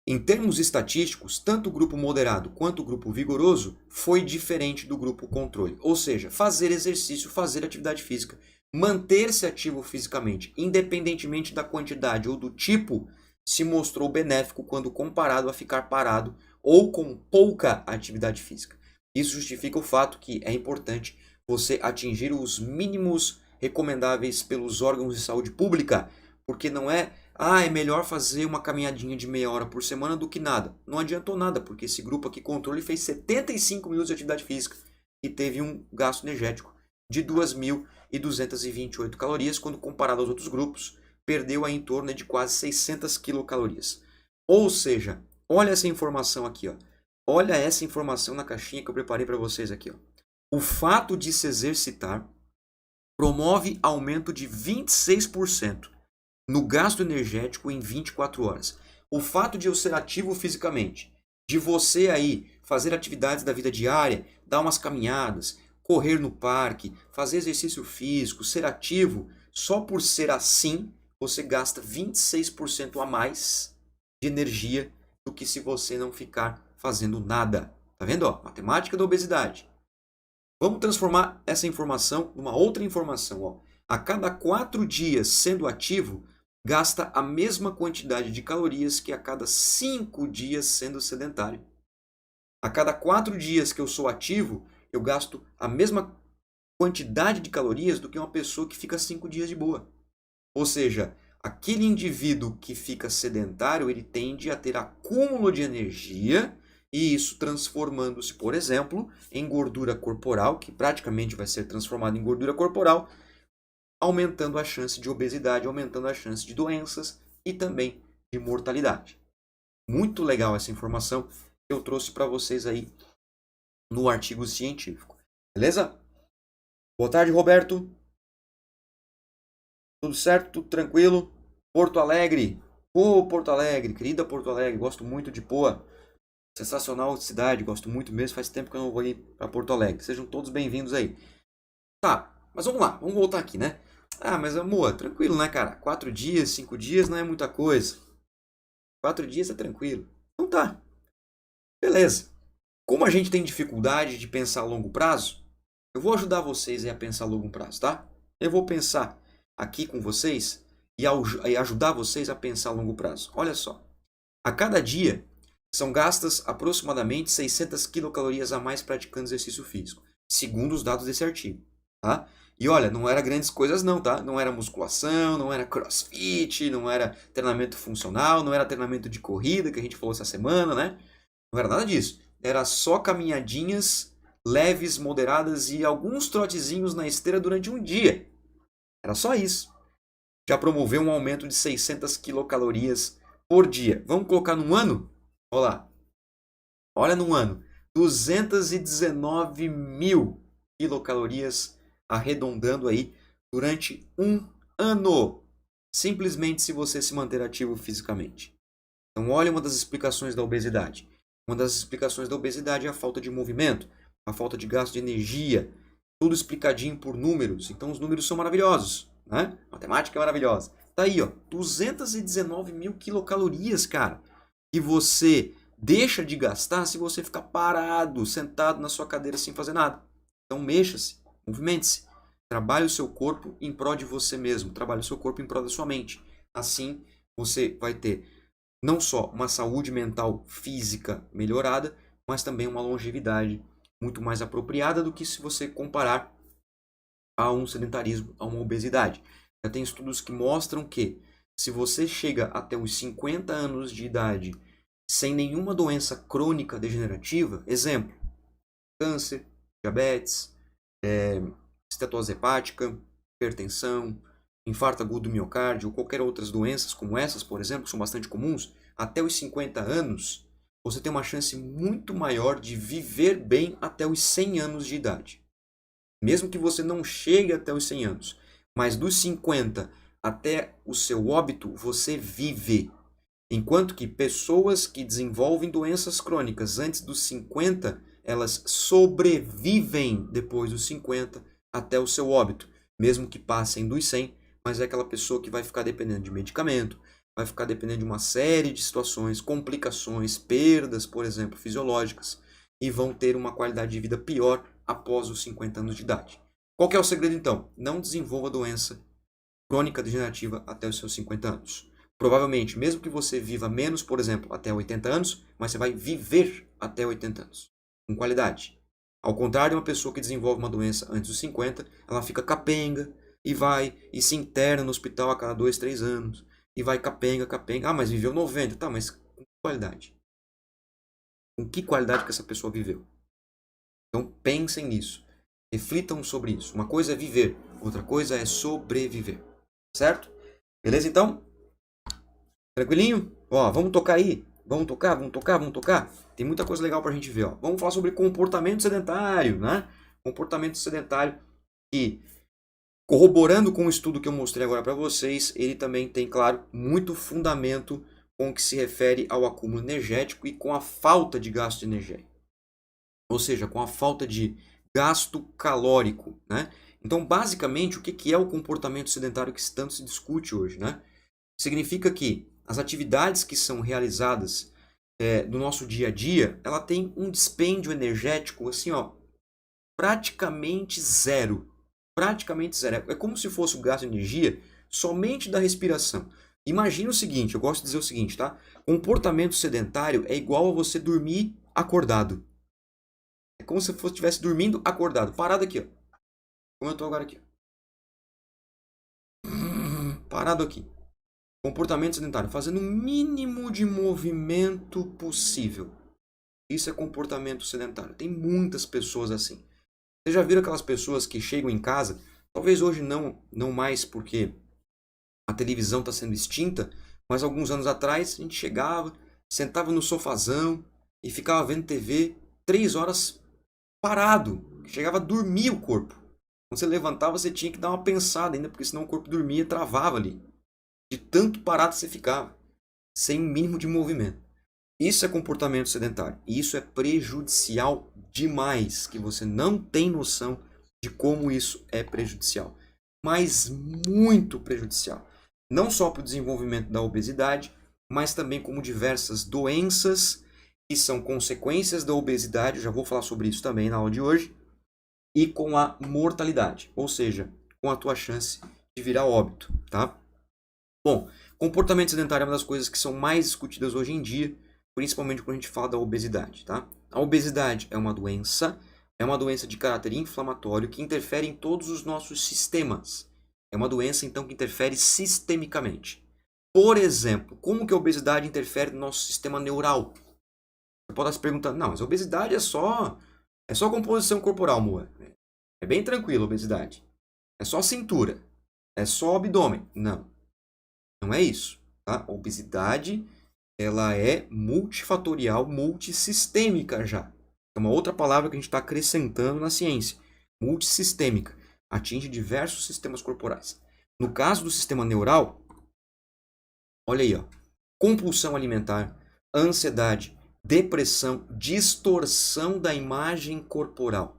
Em termos estatísticos, tanto o grupo moderado quanto o grupo vigoroso foi diferente do grupo controle. Ou seja, fazer exercício, fazer atividade física, manter-se ativo fisicamente, independentemente da quantidade ou do tipo, se mostrou benéfico quando comparado a ficar parado ou com pouca atividade física. Isso justifica o fato que é importante você atingir os mínimos recomendáveis pelos órgãos de saúde pública, porque não é é melhor fazer uma caminhadinha de meia hora por semana do que nada. Não adiantou nada, porque esse grupo aqui, controle, fez 75 minutos de atividade física e teve um gasto energético de 2.228 calorias, quando comparado aos outros grupos, perdeu em torno de quase 600 quilocalorias. Ou seja, olha essa informação aqui, ó. Olha essa informação na caixinha que eu preparei para vocês aqui, ó. O fato de se exercitar promove aumento de 26% no gasto energético em 24 horas. O fato de eu ser ativo fisicamente, de você aí fazer atividades da vida diária, dar umas caminhadas, correr no parque, fazer exercício físico, ser ativo, só por ser assim, você gasta 26% a mais de energia do que se você não ficar fazendo nada. Tá vendo? Ó, matemática da obesidade. Vamos transformar essa informação numa outra informação. Ó. A cada 4 dias sendo ativo, gasta a mesma quantidade de calorias que a cada 5 dias sendo sedentário. A cada 4 dias que eu sou ativo, eu gasto a mesma quantidade de calorias do que uma pessoa que fica 5 dias de boa. Ou seja, aquele indivíduo que fica sedentário, ele tende a ter acúmulo de energia e isso transformando-se, por exemplo, em gordura corporal, que praticamente vai ser transformado em gordura corporal, aumentando a chance de obesidade, aumentando a chance de doenças e também de mortalidade. Muito legal essa informação que eu trouxe para vocês aí no artigo científico. Beleza? Boa tarde, Roberto. Tudo certo? Tudo tranquilo? Porto Alegre. Pô, Porto Alegre, querida Porto Alegre, gosto muito de Poa. Sensacional cidade, gosto muito mesmo. Faz tempo que eu não vou ir para Porto Alegre. Sejam todos bem-vindos aí. Tá, mas vamos lá, vamos voltar aqui, né? Ah, mas amor, tranquilo, né, cara? 4 dias, 5 dias não é muita coisa. 4 dias é tranquilo. Então tá. Beleza. Como a gente tem dificuldade de pensar a longo prazo, eu vou ajudar vocês a pensar a longo prazo, tá? Eu vou pensar aqui com vocês e ajudar vocês a pensar a longo prazo. Olha só. A cada dia são gastas aproximadamente 600 quilocalorias a mais praticando exercício físico, segundo os dados desse artigo, tá? E olha, não era grandes coisas não, tá? Não era musculação, não era crossfit, não era treinamento funcional, não era treinamento de corrida que a gente falou essa semana, né? Não era nada disso. Era só caminhadinhas leves, moderadas e alguns trotezinhos na esteira durante um dia. Era só isso. Já promoveu um aumento de 600 quilocalorias por dia. Vamos colocar num ano? Olha lá. Olha num ano. 219 mil quilocalorias arredondando aí durante um ano. Simplesmente se você se manter ativo fisicamente. Então olha uma das explicações da obesidade. Uma das explicações da obesidade é a falta de movimento, a falta de gasto de energia, tudo explicadinho por números. Então os números são maravilhosos, né? A matemática é maravilhosa. Tá aí, ó, 219 mil quilocalorias, cara, que você deixa de gastar se você ficar parado, sentado na sua cadeira sem fazer nada. Então mexa-se, movimente-se, trabalhe o seu corpo em prol de você mesmo, trabalhe o seu corpo em prol da sua mente. Assim você vai ter não só uma saúde mental física melhorada, mas também uma longevidade muito mais apropriada do que se você comparar a um sedentarismo, a uma obesidade. Já tem estudos que mostram que se você chega até os 50 anos de idade sem nenhuma doença crônica degenerativa, exemplo, câncer, diabetes, estetose hepática, hipertensão, infarto agudo do miocárdio ou qualquer outras doenças como essas, por exemplo, que são bastante comuns, até os 50 anos, você tem uma chance muito maior de viver bem até os 100 anos de idade. Mesmo que você não chegue até os 100 anos, mas dos 50 até o seu óbito, você vive. Enquanto que pessoas que desenvolvem doenças crônicas antes dos 50, elas sobrevivem depois dos 50 até o seu óbito, mesmo que passem dos 100, mas é aquela pessoa que vai ficar dependendo de medicamento, vai ficar dependendo de uma série de situações, complicações, perdas, por exemplo, fisiológicas, e vão ter uma qualidade de vida pior após os 50 anos de idade. Qual que é o segredo então? Não desenvolva doença crônica degenerativa até os seus 50 anos. Provavelmente, mesmo que você viva menos, por exemplo, até 80 anos, mas você vai viver até 80 anos, com qualidade. Ao contrário de uma pessoa que desenvolve uma doença antes dos 50, ela fica capenga e vai e se interna no hospital a cada 2, 3 anos. E vai capenga. Ah, mas viveu 90. Tá, mas com que qualidade? Com que qualidade que essa pessoa viveu? Então pensem nisso. Reflitam sobre isso. Uma coisa é viver, outra coisa é sobreviver. Certo? Beleza então? Tranquilinho? Ó, vamos tocar aí. Vamos tocar. Tem muita coisa legal pra gente ver, ó. Vamos falar sobre comportamento sedentário, né? Comportamento sedentário que, corroborando com o estudo que eu mostrei agora para vocês, ele também tem, claro, muito fundamento com o que se refere ao acúmulo energético e com a falta de gasto de energia. Ou seja, com a falta de gasto calórico, né? Então, basicamente, o que é o comportamento sedentário que tanto se discute hoje, né? Significa que as atividades que são realizadas no nosso dia a dia, ela tem um dispêndio energético, assim, ó, praticamente zero. Praticamente zero. É como se fosse o gasto de energia somente da respiração. Imagina o seguinte, eu gosto de dizer o seguinte, tá? Comportamento sedentário é igual a você dormir acordado. É como se você estivesse dormindo acordado, parado aqui, ó. Como eu tô agora aqui. Parado aqui. Comportamento sedentário, fazendo o mínimo de movimento possível. Isso é comportamento sedentário. Tem muitas pessoas assim. Vocês já viram aquelas pessoas que chegam em casa, talvez hoje não mais porque a televisão está sendo extinta, mas alguns anos atrás a gente chegava, sentava no sofazão e ficava vendo TV 3 horas parado. Chegava a dormir o corpo. Quando você levantava, você tinha que dar uma pensada ainda, porque senão o corpo dormia e travava ali. De tanto parado você ficava, sem o mínimo de movimento. Isso é comportamento sedentário. E isso é prejudicial demais, que você não tem noção de como isso é prejudicial. Mas muito prejudicial. Não só para o desenvolvimento da obesidade, mas também como diversas doenças que são consequências da obesidade, eu já vou falar sobre isso também na aula de hoje, e com a mortalidade, ou seja, com a tua chance de virar óbito, tá? Bom, comportamento sedentário é uma das coisas que são mais discutidas hoje em dia, principalmente quando a gente fala da obesidade, tá? A obesidade é uma doença de caráter inflamatório que interfere em todos os nossos sistemas. É uma doença, então, que interfere sistemicamente. Por exemplo, como que a obesidade interfere no nosso sistema neural? Você pode estar se perguntando, não, mas a obesidade é só composição corporal, Moa. É bem tranquilo a obesidade. É só cintura. É só abdômen. Não, não é isso. Tá? A obesidade ela é multifatorial, multissistêmica já. É uma outra palavra que a gente está acrescentando na ciência. Multissistêmica. Atinge diversos sistemas corporais. No caso do sistema neural, olha aí, ó, compulsão alimentar, ansiedade, depressão, distorção da imagem corporal.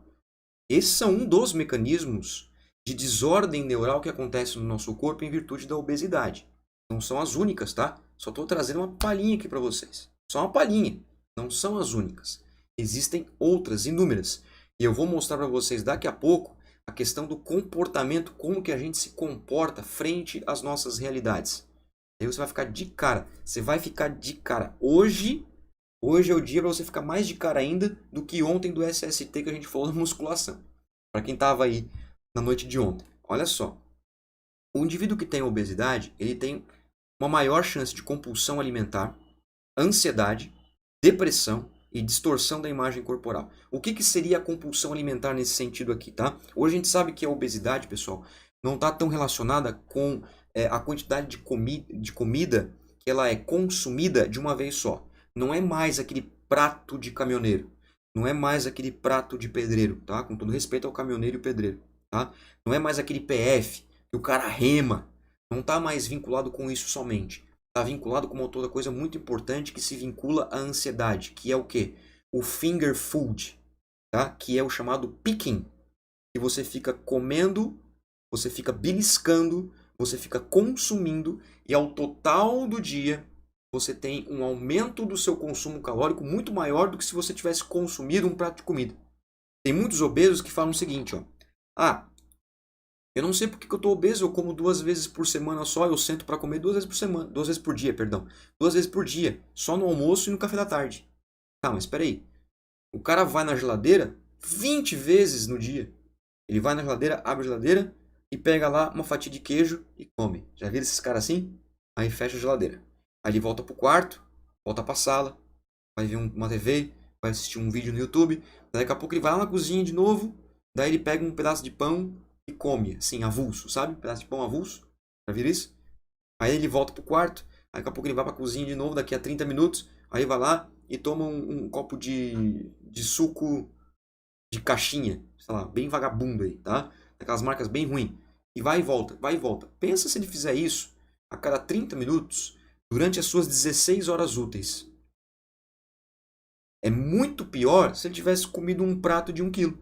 Esses são um dos mecanismos de desordem neural que acontece no nosso corpo em virtude da obesidade. Não são as únicas, tá? Só estou trazendo uma palhinha aqui para vocês. Só uma palhinha. Não são as únicas. Existem outras, inúmeras. E eu vou mostrar para vocês daqui a pouco a questão do comportamento, como que a gente se comporta frente às nossas realidades. Aí você vai ficar de cara. Você vai ficar de cara. Hoje é o dia para você ficar mais de cara ainda do que ontem do SST que a gente falou da musculação. Para quem estava aí na noite de ontem. Olha só. O indivíduo que tem obesidade, ele tem uma maior chance de compulsão alimentar, ansiedade, depressão e distorção da imagem corporal. O que seria a compulsão alimentar nesse sentido aqui, tá? Hoje a gente sabe que a obesidade, pessoal, não está tão relacionada com a quantidade de comida que ela é consumida de uma vez só. Não é mais aquele prato de caminhoneiro. Não é mais aquele prato de pedreiro, tá? Com todo respeito ao caminhoneiro e o pedreiro, tá? Não é mais aquele PF que o cara rema. Não está mais vinculado com isso somente. Está vinculado com uma outra coisa muito importante que se vincula à ansiedade, que é o quê? O finger food, tá? Que é o chamado picking, que você fica comendo, você fica beliscando, você fica consumindo e ao total do dia você tem um aumento do seu consumo calórico muito maior do que se você tivesse consumido um prato de comida. Tem muitos obesos que falam o seguinte, ó. Ah, eu não sei porque que eu estou obeso, eu como 2 vezes por semana só, eu sento para comer 2 vezes por semana, 2 vezes por dia, perdão. 2 vezes por dia, só no almoço e no café da tarde. Tá, mas espera aí. O cara vai na geladeira 20 vezes no dia. Ele vai na geladeira, abre a geladeira e pega lá uma fatia de queijo e come. Já viram esses caras assim? Aí fecha a geladeira. Aí ele volta pro quarto, volta pra sala, vai ver uma TV, vai assistir um vídeo no YouTube. Daqui a pouco ele vai lá na cozinha de novo, daí ele pega um pedaço de pão e come, assim, avulso, sabe? Um pedaço de pão avulso. Já viram isso? Aí ele volta pro quarto, aí daqui a pouco ele vai pra cozinha de novo, daqui a 30 minutos, aí vai lá e toma um copo de suco de caixinha, sei lá, bem vagabundo aí, tá? Daquelas marcas bem ruins. E vai e volta, vai e volta. Pensa se ele fizer isso a cada 30 minutos durante as suas 16 horas úteis. É muito pior se ele tivesse comido um prato de 1 quilo.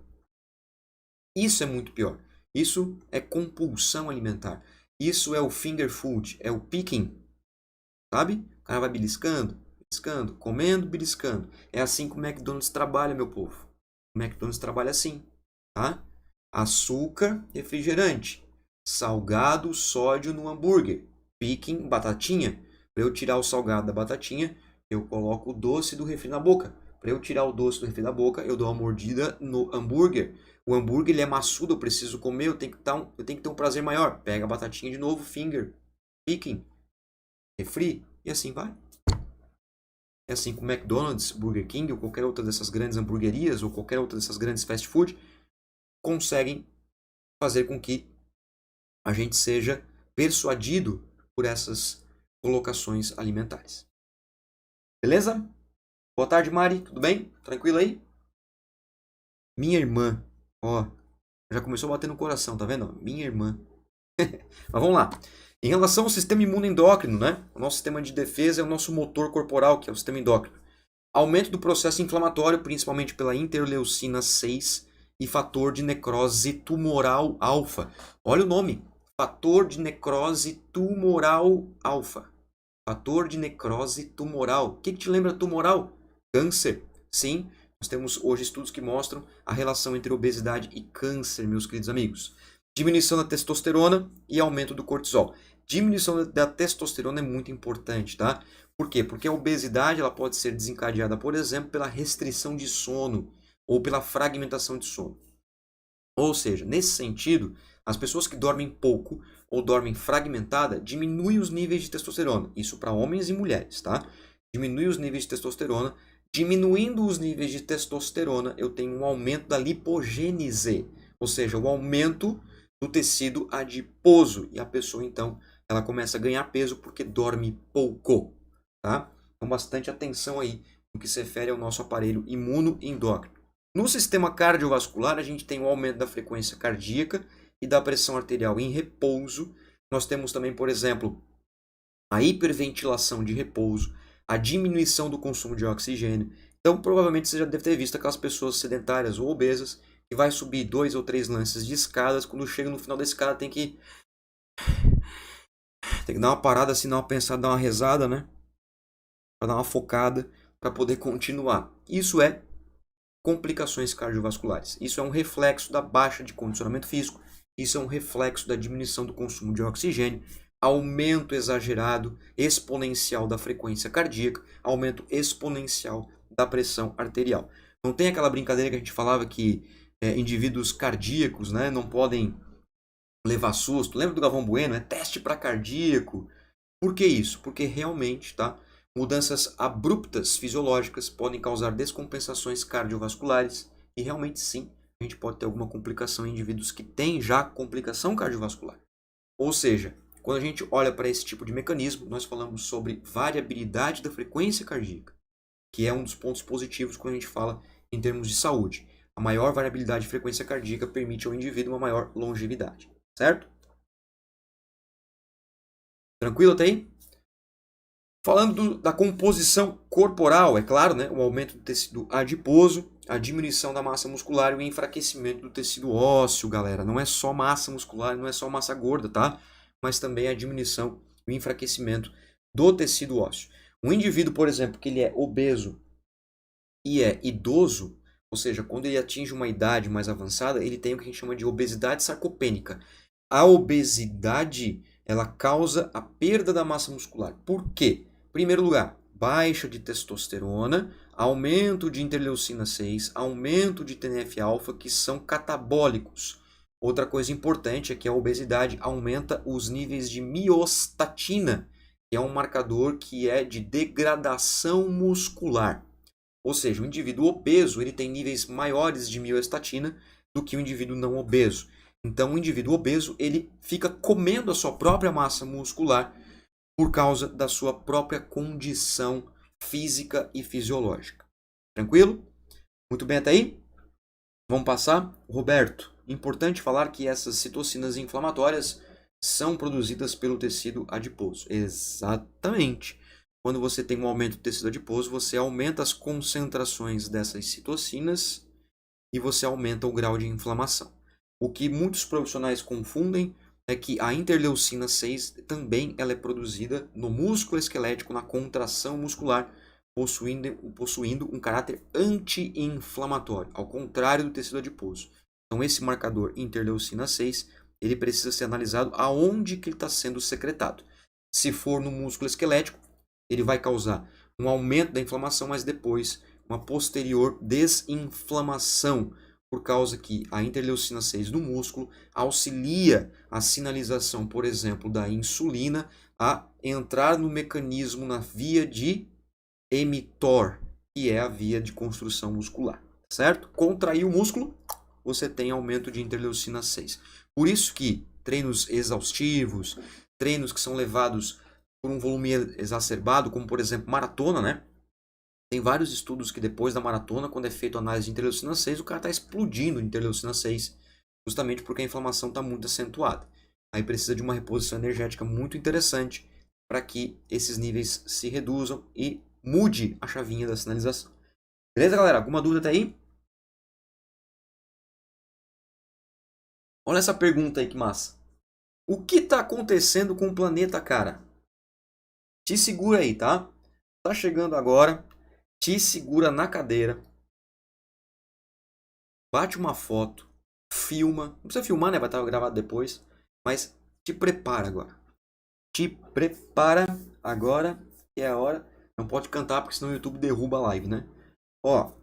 Isso é muito pior. Isso é compulsão alimentar. Isso é o finger food, é o picking, sabe? O cara vai beliscando, beliscando, comendo, beliscando. É assim que o McDonald's trabalha, meu povo. O McDonald's trabalha assim, tá? Açúcar, refrigerante, salgado, sódio no hambúrguer, picking, batatinha. Para eu tirar o salgado da batatinha, eu coloco o doce do refri na boca. Para eu tirar o doce do refri da boca, eu dou uma mordida no hambúrguer. O hambúrguer ele é maçudo, eu preciso comer, eu tenho que ter um prazer maior. Pega a batatinha de novo, finger, picking, refri, e assim vai. É assim com o McDonald's, Burger King ou qualquer outra dessas grandes hamburguerias ou qualquer outra dessas grandes fast food conseguem fazer com que a gente seja persuadido por essas colocações alimentares. Beleza? Boa tarde, Mari. Tudo bem? Tranquilo aí? Minha irmã. Ó, já começou a bater no coração, tá vendo? Minha irmã. Mas vamos lá. Em relação ao sistema imunoendócrino, né? O nosso sistema de defesa é o nosso motor corporal, que é o sistema endócrino. Aumento do processo inflamatório, principalmente pela interleucina 6 e fator de necrose tumoral alfa. Olha o nome. Fator de necrose tumoral alfa. Fator de necrose tumoral. O que te lembra tumoral? Câncer. Sim, nós temos hoje estudos que mostram a relação entre obesidade e câncer, meus queridos amigos. Diminuição da testosterona e aumento do cortisol. Diminuição da testosterona é muito importante, tá? Por quê? Porque a obesidade ela pode ser desencadeada, por exemplo, pela restrição de sono ou pela fragmentação de sono. Ou seja, nesse sentido, as pessoas que dormem pouco ou dormem fragmentada diminuem os níveis de testosterona. Isso para homens e mulheres, tá? Diminui os níveis de testosterona. Diminuindo os níveis de testosterona, eu tenho um aumento da lipogênese, ou seja, o aumento do tecido adiposo. E a pessoa, então, ela começa a ganhar peso porque dorme pouco, tá? Então, bastante atenção aí no que se refere ao nosso aparelho imunoendócrino. No sistema cardiovascular, a gente tem o aumento da frequência cardíaca e da pressão arterial em repouso. Nós temos também, por exemplo, a hiperventilação de repouso, a diminuição do consumo de oxigênio. Então, provavelmente você já deve ter visto aquelas pessoas sedentárias ou obesas que vai subir 2 ou 3 lances de escadas, quando chega no final da escada tem que dar uma parada assim, dar uma pensada, dar uma rezada, né? Para dar uma focada, para poder continuar. Isso é complicações cardiovasculares. Isso é um reflexo da baixa de condicionamento físico, isso é um reflexo da diminuição do consumo de oxigênio, aumento exagerado, exponencial da frequência cardíaca, aumento exponencial da pressão arterial. Não tem aquela brincadeira que a gente falava que indivíduos cardíacos, né, não podem levar susto. Lembra do Galvão Bueno? É teste para cardíaco. Por que isso? Porque realmente, tá? Mudanças abruptas fisiológicas podem causar descompensações cardiovasculares e realmente sim, a gente pode ter alguma complicação em indivíduos que têm já complicação cardiovascular. Ou seja, quando a gente olha para esse tipo de mecanismo, nós falamos sobre variabilidade da frequência cardíaca, que é um dos pontos positivos quando a gente fala em termos de saúde. A maior variabilidade de frequência cardíaca permite ao indivíduo uma maior longevidade, certo? Tranquilo até aí? Falando da composição corporal, é claro, né? O aumento do tecido adiposo, a diminuição da massa muscular e o enfraquecimento do tecido ósseo, galera. Não é só massa muscular, não é só massa gorda, tá? Mas também a diminuição e o enfraquecimento do tecido ósseo. Um indivíduo, por exemplo, que ele é obeso e é idoso, ou seja, quando ele atinge uma idade mais avançada, ele tem o que a gente chama de obesidade sarcopênica. A obesidade, ela causa a perda da massa muscular. Por quê? Em primeiro lugar, baixa de testosterona, aumento de interleucina 6, aumento de TNF-alfa, que são catabólicos. Outra coisa importante é que a obesidade aumenta os níveis de miostatina, que é um marcador que é de degradação muscular. Ou seja, o indivíduo obeso ele tem níveis maiores de miostatina do que o indivíduo não obeso. Então, o indivíduo obeso ele fica comendo a sua própria massa muscular por causa da sua própria condição física e fisiológica. Tranquilo? Muito bem até aí? Vamos passar? Roberto, importante falar que essas citocinas inflamatórias são produzidas pelo tecido adiposo. Exatamente. Quando você tem um aumento do tecido adiposo, você aumenta as concentrações dessas citocinas e você aumenta o grau de inflamação. O que muitos profissionais confundem é que a interleucina 6 também ela é produzida no músculo esquelético, na contração muscular, possuindo um caráter anti-inflamatório, ao contrário do tecido adiposo. Então esse marcador interleucina 6, ele precisa ser analisado aonde que ele está sendo secretado. Se for no músculo esquelético, ele vai causar um aumento da inflamação, mas depois uma posterior desinflamação, por causa que a interleucina 6 do músculo auxilia a sinalização, por exemplo, da insulina a entrar no mecanismo na via de mTOR, que é a via de construção muscular, certo? Contrair o músculo, você tem aumento de interleucina 6. Por isso que treinos exaustivos, treinos que são levados por um volume exacerbado, como por exemplo maratona, né? Tem vários estudos que depois da maratona, quando é feito a análise de interleucina 6, o cara está explodindo de interleucina 6, justamente porque a inflamação está muito acentuada. Aí precisa de uma reposição energética muito interessante para que esses níveis se reduzam e mude a chavinha da sinalização. Beleza, galera? Alguma dúvida até aí? Olha essa pergunta aí, que massa. O que está acontecendo com o planeta, cara? Te segura aí, tá? Tá chegando agora. Te segura na cadeira. Bate uma foto. Filma. Não precisa filmar, né? Vai estar gravado depois. Mas te prepara agora. Te prepara agora, que é a hora. Não pode cantar, porque senão o YouTube derruba a live, né? Ó.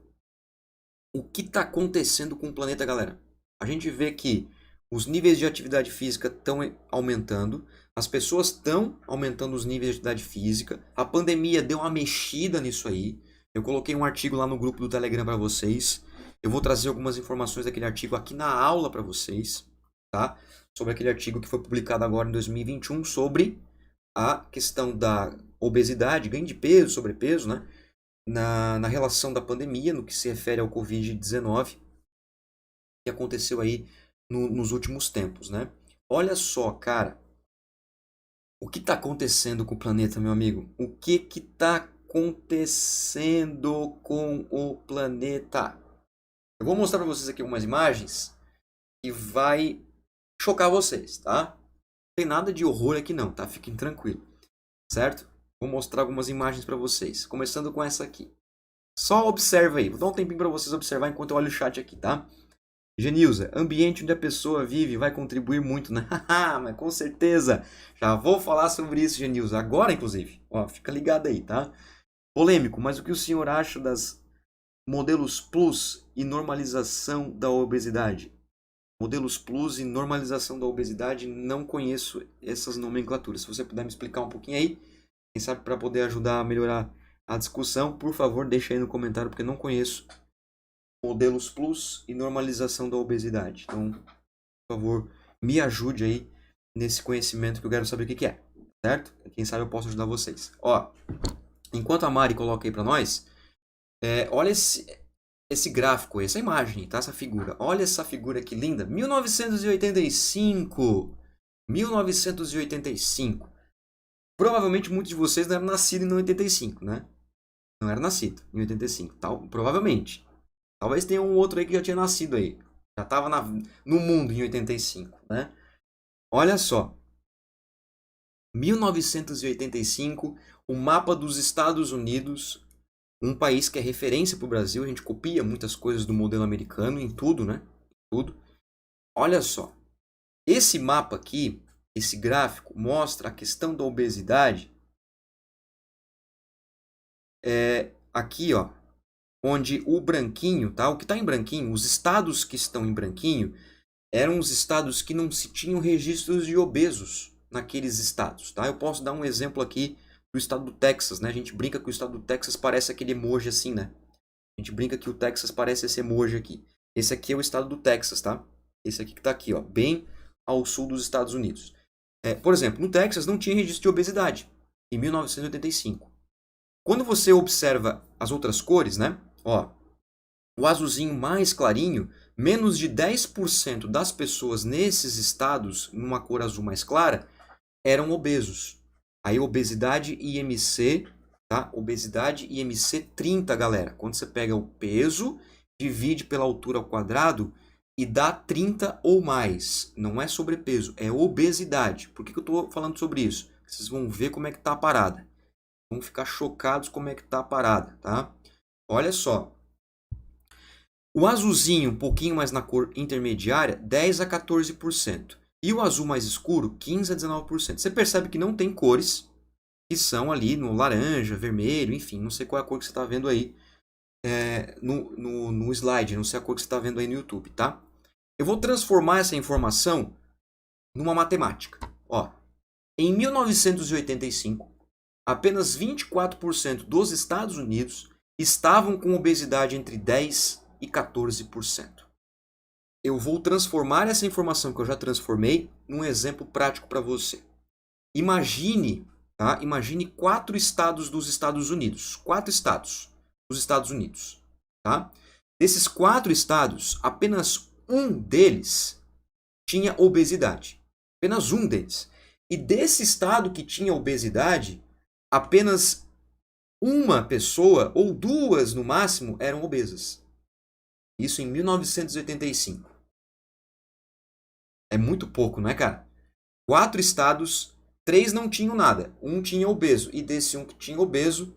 O que está acontecendo com o planeta, galera? A gente vê que os níveis de atividade física estão aumentando, as pessoas estão aumentando os níveis de atividade física, a pandemia deu uma mexida nisso aí. Eu coloquei um artigo lá no grupo do Telegram para vocês. Eu vou trazer algumas informações daquele artigo aqui na aula para vocês, tá? Sobre aquele artigo que foi publicado agora em 2021 sobre a questão da obesidade, ganho de peso, sobrepeso, né? Na relação da pandemia, no que se refere ao Covid-19, que aconteceu aí nos últimos tempos, né? Olha só, cara, o que está acontecendo com o planeta, meu amigo? O que está acontecendo com o planeta? Eu vou mostrar para vocês aqui algumas imagens que vai chocar vocês, tá? Não tem nada de horror aqui não, tá? Fiquem tranquilos, certo? Vou mostrar algumas imagens para vocês, começando com essa aqui. Só observa aí, vou dar um tempinho para vocês observar enquanto eu olho o chat aqui, tá? Genilza, ambiente onde a pessoa vive vai contribuir muito, né? Mas com certeza. Já vou falar sobre isso, Genilza, agora inclusive. Ó, fica ligado aí, tá? Polêmico, mas o que o senhor acha das modelos plus e normalização da obesidade? Modelos plus e normalização da obesidade, não conheço essas nomenclaturas. Se você puder me explicar um pouquinho aí, quem sabe para poder ajudar a melhorar a discussão, por favor, deixa aí no comentário, porque não conheço modelos plus e normalização da obesidade. Então, por favor, me ajude aí nesse conhecimento que eu quero saber o que é, certo? Quem sabe eu posso ajudar vocês. Ó, enquanto a Mari coloca aí para nós, olha esse gráfico, essa imagem, tá? Essa figura. Olha essa figura que linda. 1985. 1985. Provavelmente muitos de vocês não eram nascidos em 85, né? Não era nascido em 85, tal, provavelmente. Talvez tenha um outro aí que já tinha nascido aí. Já estava no mundo em 85, né? Olha só. 1985, o mapa dos Estados Unidos, um país que é referência para o Brasil. A gente copia muitas coisas do modelo americano em tudo, né? Tudo. Olha só. Esse mapa aqui, esse gráfico, mostra a questão da obesidade. Aqui, ó. Onde o branquinho, tá? O que está em branquinho, os estados que estão em branquinho, eram os estados que não se tinham registros de obesos naqueles estados, tá? Eu posso dar um exemplo aqui do estado do Texas, né? A gente brinca que o estado do Texas parece aquele emoji assim, né? A gente brinca que o Texas parece esse emoji aqui. Esse aqui é o estado do Texas, tá? Esse aqui que tá aqui, ó, bem ao sul dos Estados Unidos. Por exemplo, no Texas não tinha registro de obesidade em 1985. Quando você observa as outras cores, né? Ó, o azulzinho mais clarinho, menos de 10% das pessoas nesses estados, numa cor azul mais clara, eram obesos. Aí obesidade IMC, tá? Obesidade IMC 30, galera. Quando você pega o peso, divide pela altura ao quadrado, e dá 30 ou mais. Não é sobrepeso, é obesidade. Por que eu estou falando sobre isso? Vocês vão ver como é que está a parada. Vão ficar chocados como é que está a parada, tá? Olha só. O azulzinho, um pouquinho mais na cor intermediária, 10 a 14%. E o azul mais escuro, 15 a 19%. Você percebe que não tem cores, que são ali no laranja, vermelho, enfim, não sei qual é a cor que você está vendo aí no slide, não sei a cor que você está vendo aí no YouTube, tá? Eu vou transformar essa informação numa matemática. Ó, em 1985, apenas 24% dos Estados Unidos estavam com obesidade entre 10 e 14%. Eu vou transformar essa informação que eu já transformei num exemplo prático para você. Imagine, tá? Imagine 4 estados dos Estados Unidos. 4 estados dos Estados Unidos, tá? Desses 4 estados, apenas um deles tinha obesidade. Apenas um deles. E desse estado que tinha obesidade, apenas uma pessoa, ou duas no máximo, eram obesas. Isso em 1985. É muito pouco, não é, cara? 4 estados, 3 não tinham nada. Um tinha obeso. E desse um que tinha obeso,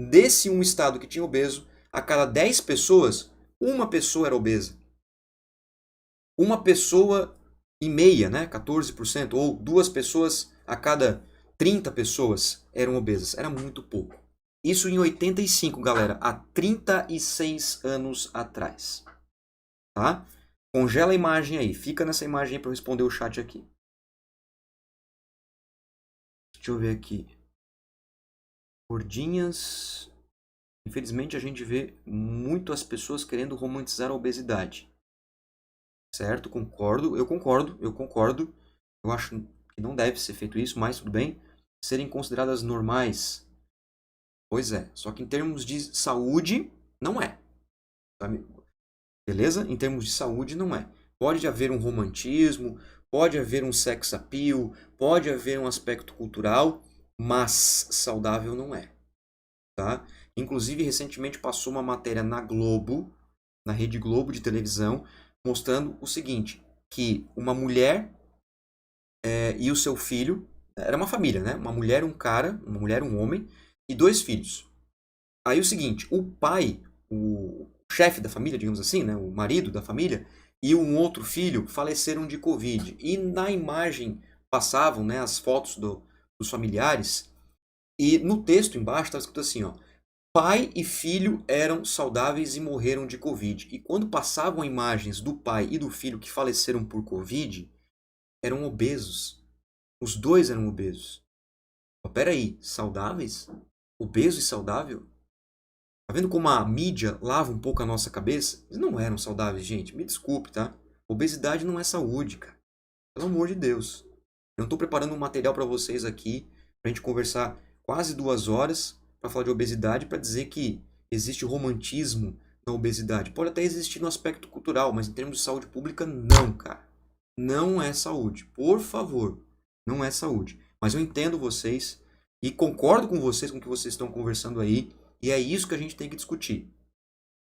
desse um estado que tinha obeso, a cada 10 pessoas, uma pessoa era obesa. Uma pessoa e meia, né? 14%, ou duas pessoas a cada 30 pessoas eram obesas. Era muito pouco. Isso em 85, galera, há 36 anos atrás. Tá? Congela a imagem aí, fica nessa imagem aí para eu responder o chat aqui. Deixa eu ver aqui. Gordinhas. Infelizmente a gente vê muito as pessoas querendo romantizar a obesidade. Certo? Concordo, eu concordo, eu concordo. Eu acho que não deve ser feito isso, mas tudo bem. Serem consideradas normais. Pois é, só que em termos de saúde, não é. Sabe? Beleza? Em termos de saúde, não é. Pode haver um romantismo, pode haver um sex appeal, pode haver um aspecto cultural, mas saudável não é. Tá? Inclusive, recentemente passou uma matéria na Globo, na Rede Globo de televisão, mostrando o seguinte, que uma mulher e o seu filho, era uma família, né? Uma mulher, um cara, uma mulher, um homem e 2 filhos. Aí o seguinte, o pai, o chefe da família, digamos assim, né? O marido da família, e um outro filho faleceram de Covid. E na imagem passavam, né, as fotos dos familiares, e no texto embaixo estava escrito assim, ó, pai e filho eram saudáveis e morreram de Covid. E quando passavam imagens do pai e do filho que faleceram por Covid, eram obesos. Os dois eram obesos. Mas peraí, saudáveis? Obeso e saudável? Tá vendo como a mídia lava um pouco a nossa cabeça? Eles não eram saudáveis, gente. Me desculpe, tá? Obesidade não é saúde, cara. Pelo amor de Deus. Eu não estou preparando um material para vocês aqui, para a gente conversar quase 2 horas para falar de obesidade, para dizer que existe romantismo na obesidade. Pode até existir no aspecto cultural, mas em termos de saúde pública, não, cara. Não é saúde. Por favor, não é saúde. Mas eu entendo vocês e concordo com vocês com o que vocês estão conversando aí, e é isso que a gente tem que discutir.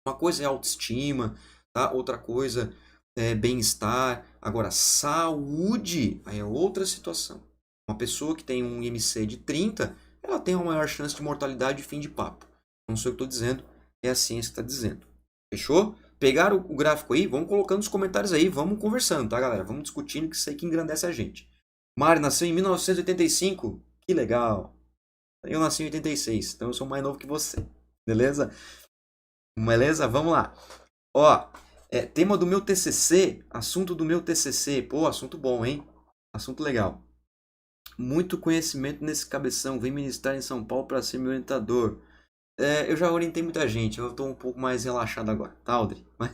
Uma coisa é autoestima, tá? Outra coisa é bem-estar. Agora, saúde aí é outra situação. Uma pessoa que tem um IMC de 30, ela tem uma maior chance de mortalidade e fim de papo. Não sou eu que estou dizendo, é a ciência que está dizendo. Fechou? Pegaram o gráfico aí? Vamos colocando nos comentários aí, vamos conversando, tá, galera? Vamos discutindo, que isso aí que engrandece a gente. Mari nasceu em 1985. Que legal. Eu nasci em 86, então eu sou mais novo que você. Beleza? Beleza? Vamos lá. Ó, tema do meu TCC, assunto do meu TCC. Pô, assunto bom, hein? Assunto legal. Muito conhecimento nesse cabeção. Vem ministrar em São Paulo para ser meu orientador. Eu já orientei muita gente, eu estou um pouco mais relaxado agora, tá, Audrey? Mas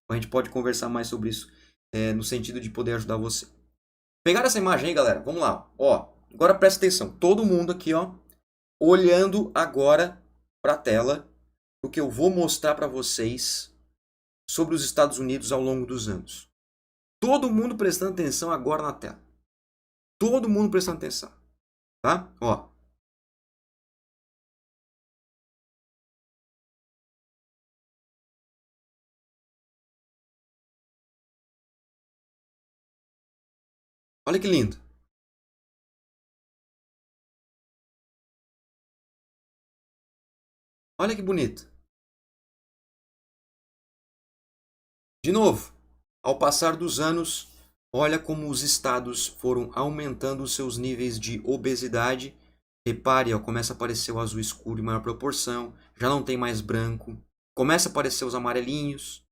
a gente pode conversar mais sobre isso, no sentido de poder ajudar você. Pegaram essa imagem aí, galera? Vamos lá. Ó, agora presta atenção. Todo mundo aqui, ó, olhando agora para a tela, o que eu vou mostrar para vocês sobre os Estados Unidos ao longo dos anos. Todo mundo prestando atenção agora na tela. Todo mundo prestando atenção, tá? Ó. Olha que lindo. Olha que bonito. De novo, ao passar dos anos, olha como os estados foram aumentando os seus níveis de obesidade. Repare, ó, começa a aparecer o azul escuro em maior proporção, já não tem mais branco. Começa a aparecer os amarelinhos,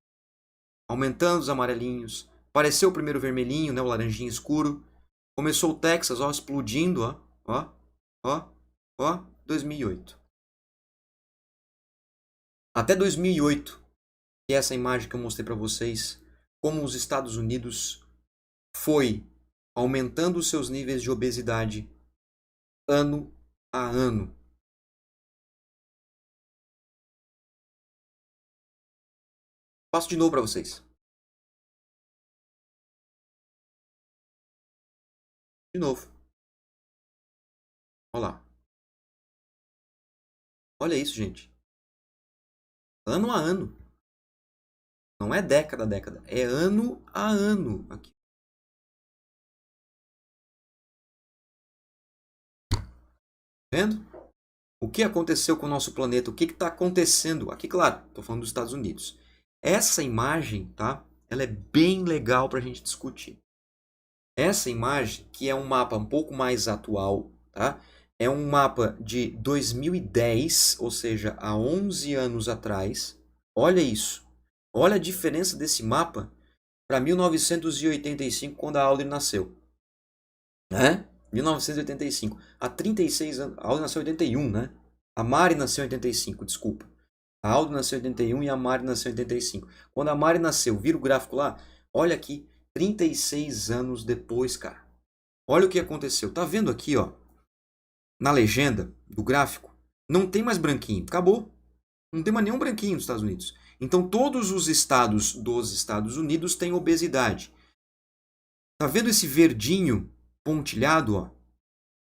aumentando os amarelinhos. Apareceu o primeiro vermelhinho, né, o laranjinho escuro. Começou o Texas, ó, explodindo, ó, ó, ó, ó, 2008. Até 2008, que é essa imagem que eu mostrei para vocês, como os Estados Unidos foi aumentando os seus níveis de obesidade ano a ano. Passo de novo para vocês. De novo. Olha lá. Olha isso, gente. Ano a ano. Não é década a década. É ano a ano. Aqui. Vendo? O que aconteceu com o nosso planeta? O que está acontecendo? Aqui, claro, estou falando dos Estados Unidos. Essa imagem, tá? Ela é bem legal para a gente discutir. Essa imagem, que é um mapa um pouco mais atual, tá? É um mapa de 2010, ou seja, há 11 anos atrás. Olha isso. Olha a diferença desse mapa para 1985, quando a Audrey nasceu. Né? 1985. Há 36 anos. A Audrey nasceu em 81, né? A Mari nasceu em 85, desculpa. A Audrey nasceu em 81 e a Mari nasceu em 85. Quando a Mari nasceu, vira o gráfico lá? Olha aqui, 36 anos depois, cara. Olha o que aconteceu. Tá vendo aqui, ó, na legenda do gráfico? Não tem mais branquinho. Acabou. Não tem mais nenhum branquinho nos Estados Unidos. Então, todos os estados dos Estados Unidos têm obesidade. Tá vendo esse verdinho pontilhado, ó?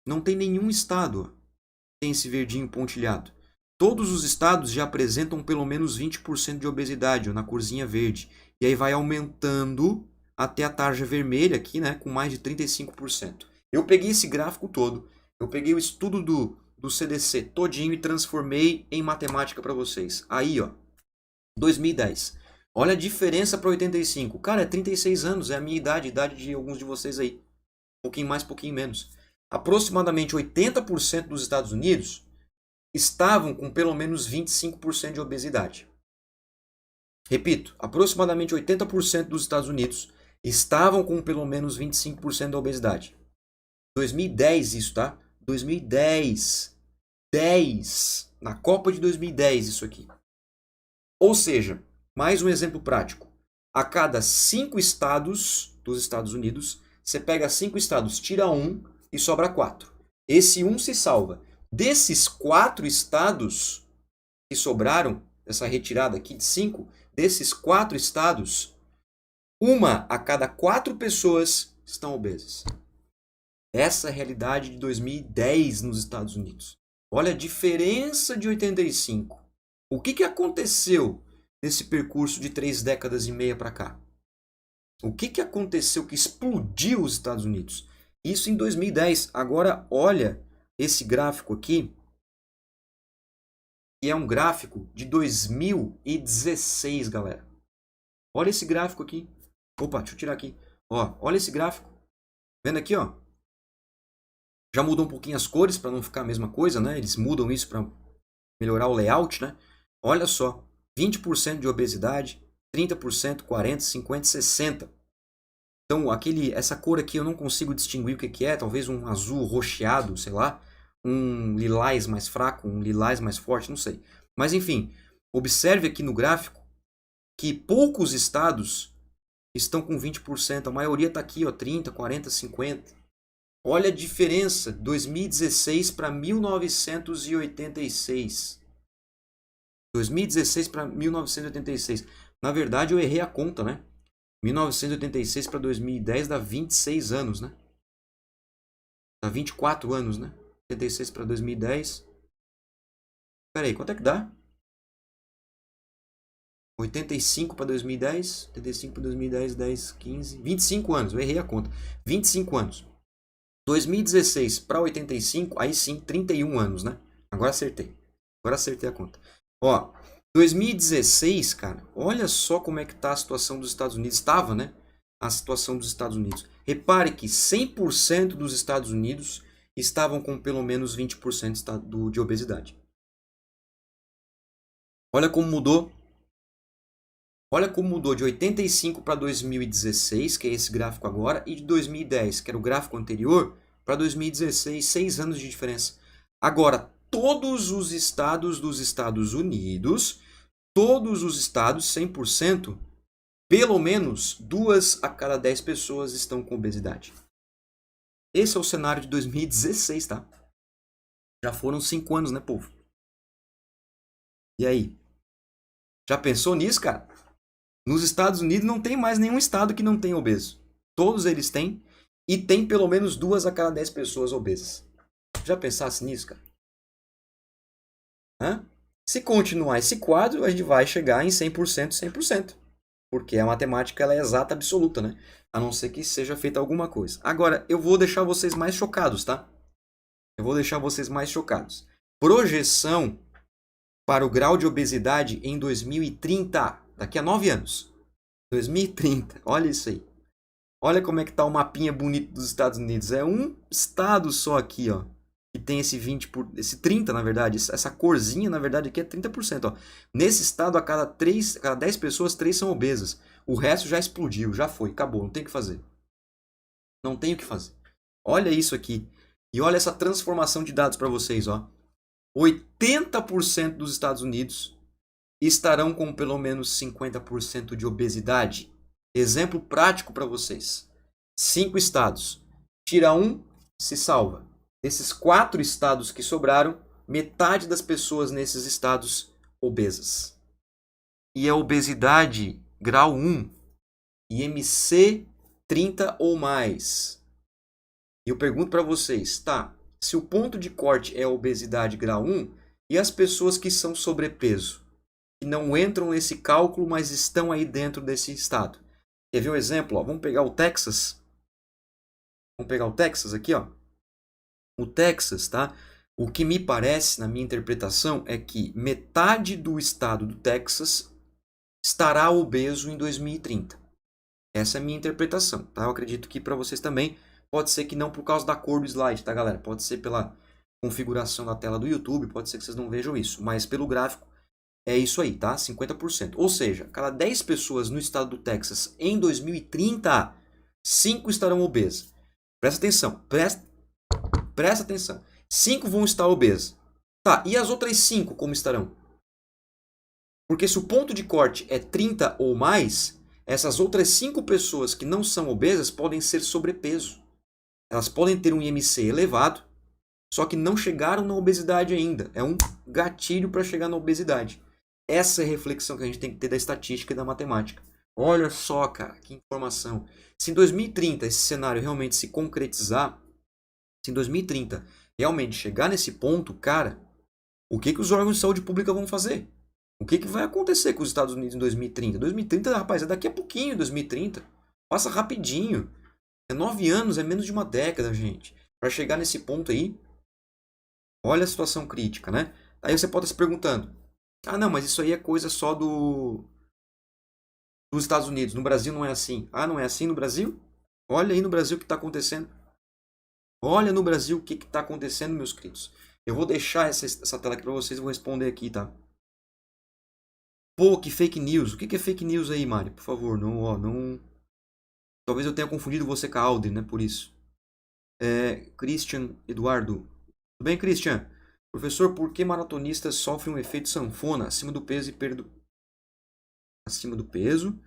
Não tem nenhum estado, ó, tem esse verdinho pontilhado. Todos os estados já apresentam pelo menos 20% de obesidade, ó, na corzinha verde. E aí vai aumentando até a tarja vermelha aqui, né, com mais de 35%. Eu peguei esse gráfico todo, eu peguei o estudo do CDC todinho e transformei em matemática para vocês. Aí, ó, 2010. Olha a diferença para 85. Cara, é 36 anos, é a minha idade, a idade de alguns de vocês aí. Um pouquinho mais, um pouquinho menos. Aproximadamente 80% dos Estados Unidos estavam com pelo menos 25% de obesidade. Repito, aproximadamente 80% dos Estados Unidos estavam com pelo menos 25% da obesidade. 2010 isso, tá? 2010. 10. Na Copa de 2010 isso aqui. Ou seja, mais um exemplo prático. A cada 5 estados dos Estados Unidos, você pega 5 estados, tira um e sobra 4. Esse um se salva. Desses 4 estados que sobraram, essa retirada aqui de 5, desses 4 estados, uma a cada 4 pessoas estão obesas. Essa é a realidade de 2010 nos Estados Unidos. Olha a diferença de 85. O que aconteceu nesse percurso de 3 décadas e meia para cá? O que aconteceu que explodiu os Estados Unidos? Isso em 2010. Agora olha esse gráfico aqui, que é um gráfico de 2016, galera. Olha esse gráfico aqui. Opa, deixa eu tirar aqui. Ó, olha esse gráfico. Vendo aqui, ó. Já mudou um pouquinho as cores para não ficar a mesma coisa, né? Eles mudam isso para melhorar o layout, né? Olha só, 20% de obesidade, 30%, 40%, 50%, 60%. Então, essa cor aqui eu não consigo distinguir o que é, talvez um azul roxeado, sei lá, um lilás mais fraco, um lilás mais forte, não sei. Mas enfim, observe aqui no gráfico que poucos estados estão com 20%, a maioria está aqui, ó, 30, 40, 50. Olha a diferença, 2016 para 1986. 2016 para 1986. Na verdade, eu errei a conta, né? 1986 para 2010 dá 26 anos, né? Dá 24 anos, né? 86 para 2010. Pera aí, quanto é que dá? 85 para 2010, 85 para 2010, 10, 15, 25 anos, eu errei a conta. 25 anos. 2016 para 85, aí sim, 31 anos, né? Agora acertei. Agora acertei a conta. Ó, 2016, cara, olha só como é que tá a situação dos Estados Unidos. Estava, né? A situação dos Estados Unidos. Repare que 100% dos Estados Unidos estavam com pelo menos 20% de obesidade. Olha como mudou. Olha como mudou de 85 para 2016, que é esse gráfico agora, e de 2010, que era o gráfico anterior, para 2016, 6 anos de diferença. Agora, todos os estados dos Estados Unidos, todos os estados, 100%, pelo menos 2 a cada 10 pessoas estão com obesidade. Esse é o cenário de 2016, tá? Já foram 5 anos, né, povo? E aí? Já pensou nisso, cara? Nos Estados Unidos não tem mais nenhum estado que não tem obeso. Todos eles têm. E tem pelo menos 2 a cada 10 pessoas obesas. Já pensasse nisso, cara? Hã? Se continuar esse quadro, a gente vai chegar em 100%, 100%. Porque a matemática ela é exata, absoluta, né? A não ser que seja feita alguma coisa. Agora, eu vou deixar vocês mais chocados, tá? Eu vou deixar vocês mais chocados. Projeção para o grau de obesidade em 2030. Daqui a 9 anos. 2030. Olha isso aí. Olha como é que tá o mapinha bonito dos Estados Unidos. É um estado só aqui, ó, que tem esse 30, na verdade. Essa corzinha, na verdade, aqui é 30%, ó. Nesse estado, a cada 10 pessoas, 3 são obesas. O resto já explodiu, já foi, acabou, não tem o que fazer. Não tem o que fazer. Olha isso aqui. E olha essa transformação de dados para vocês, ó. 80% dos Estados Unidos estarão com pelo menos 50% de obesidade. Exemplo prático para vocês. 5 estados. Tira um, se salva. Desses 4 estados que sobraram, metade das pessoas nesses estados obesas. E a obesidade grau 1, IMC 30 ou mais. E eu pergunto para vocês, tá, se o ponto de corte é a obesidade grau 1, e as pessoas que são sobrepeso? Que não entram nesse cálculo, mas estão aí dentro desse estado. Quer ver um exemplo? Ó, vamos pegar o Texas. Vamos pegar o Texas aqui, ó. O Texas, tá? O que me parece, na minha interpretação, é que metade do estado do Texas estará obeso em 2030. Essa é a minha interpretação, tá? Eu acredito que para vocês também pode ser que não por causa da cor do slide, tá, galera? Pode ser pela configuração da tela do YouTube, pode ser que vocês não vejam isso, mas pelo gráfico é isso aí, tá? 50%. Ou seja, cada 10 pessoas no estado do Texas em 2030, 5 estarão obesas. Presta atenção, presta atenção. 5 vão estar obesas. Tá, e as outras 5 como estarão? Porque se o ponto de corte é 30 ou mais, essas outras 5 pessoas que não são obesas podem ser sobrepeso. Elas podem ter um IMC elevado, só que não chegaram na obesidade ainda. É um gatilho para chegar na obesidade. Essa é a reflexão que a gente tem que ter da estatística e da matemática. Olha só, cara, que informação. Se em 2030 esse cenário realmente se concretizar, se em 2030 realmente chegar nesse ponto, cara, o que os órgãos de saúde pública vão fazer? O que vai acontecer com os Estados Unidos em 2030? 2030, rapaz, é daqui a pouquinho, 2030. Passa rapidinho. É 9 anos, é menos de uma década, gente. Para chegar nesse ponto aí, olha a situação crítica, né? Aí você pode estar se perguntando, ah, não, mas isso aí é coisa só dos Estados Unidos. No Brasil não é assim. Ah, não é assim no Brasil? Olha aí no Brasil o que está acontecendo. Olha no Brasil o que está acontecendo, meus queridos. Eu vou deixar essa tela aqui para vocês e vou responder aqui, tá? Pô, que fake news. O que é fake news aí, Mari? Por favor, não, ó, não... Talvez eu tenha confundido você com a Audrey, né? Por isso. Christian Eduardo. Tudo bem, Christian? Professor, por que maratonistas sofrem um efeito sanfona acima do peso e perda acima do peso?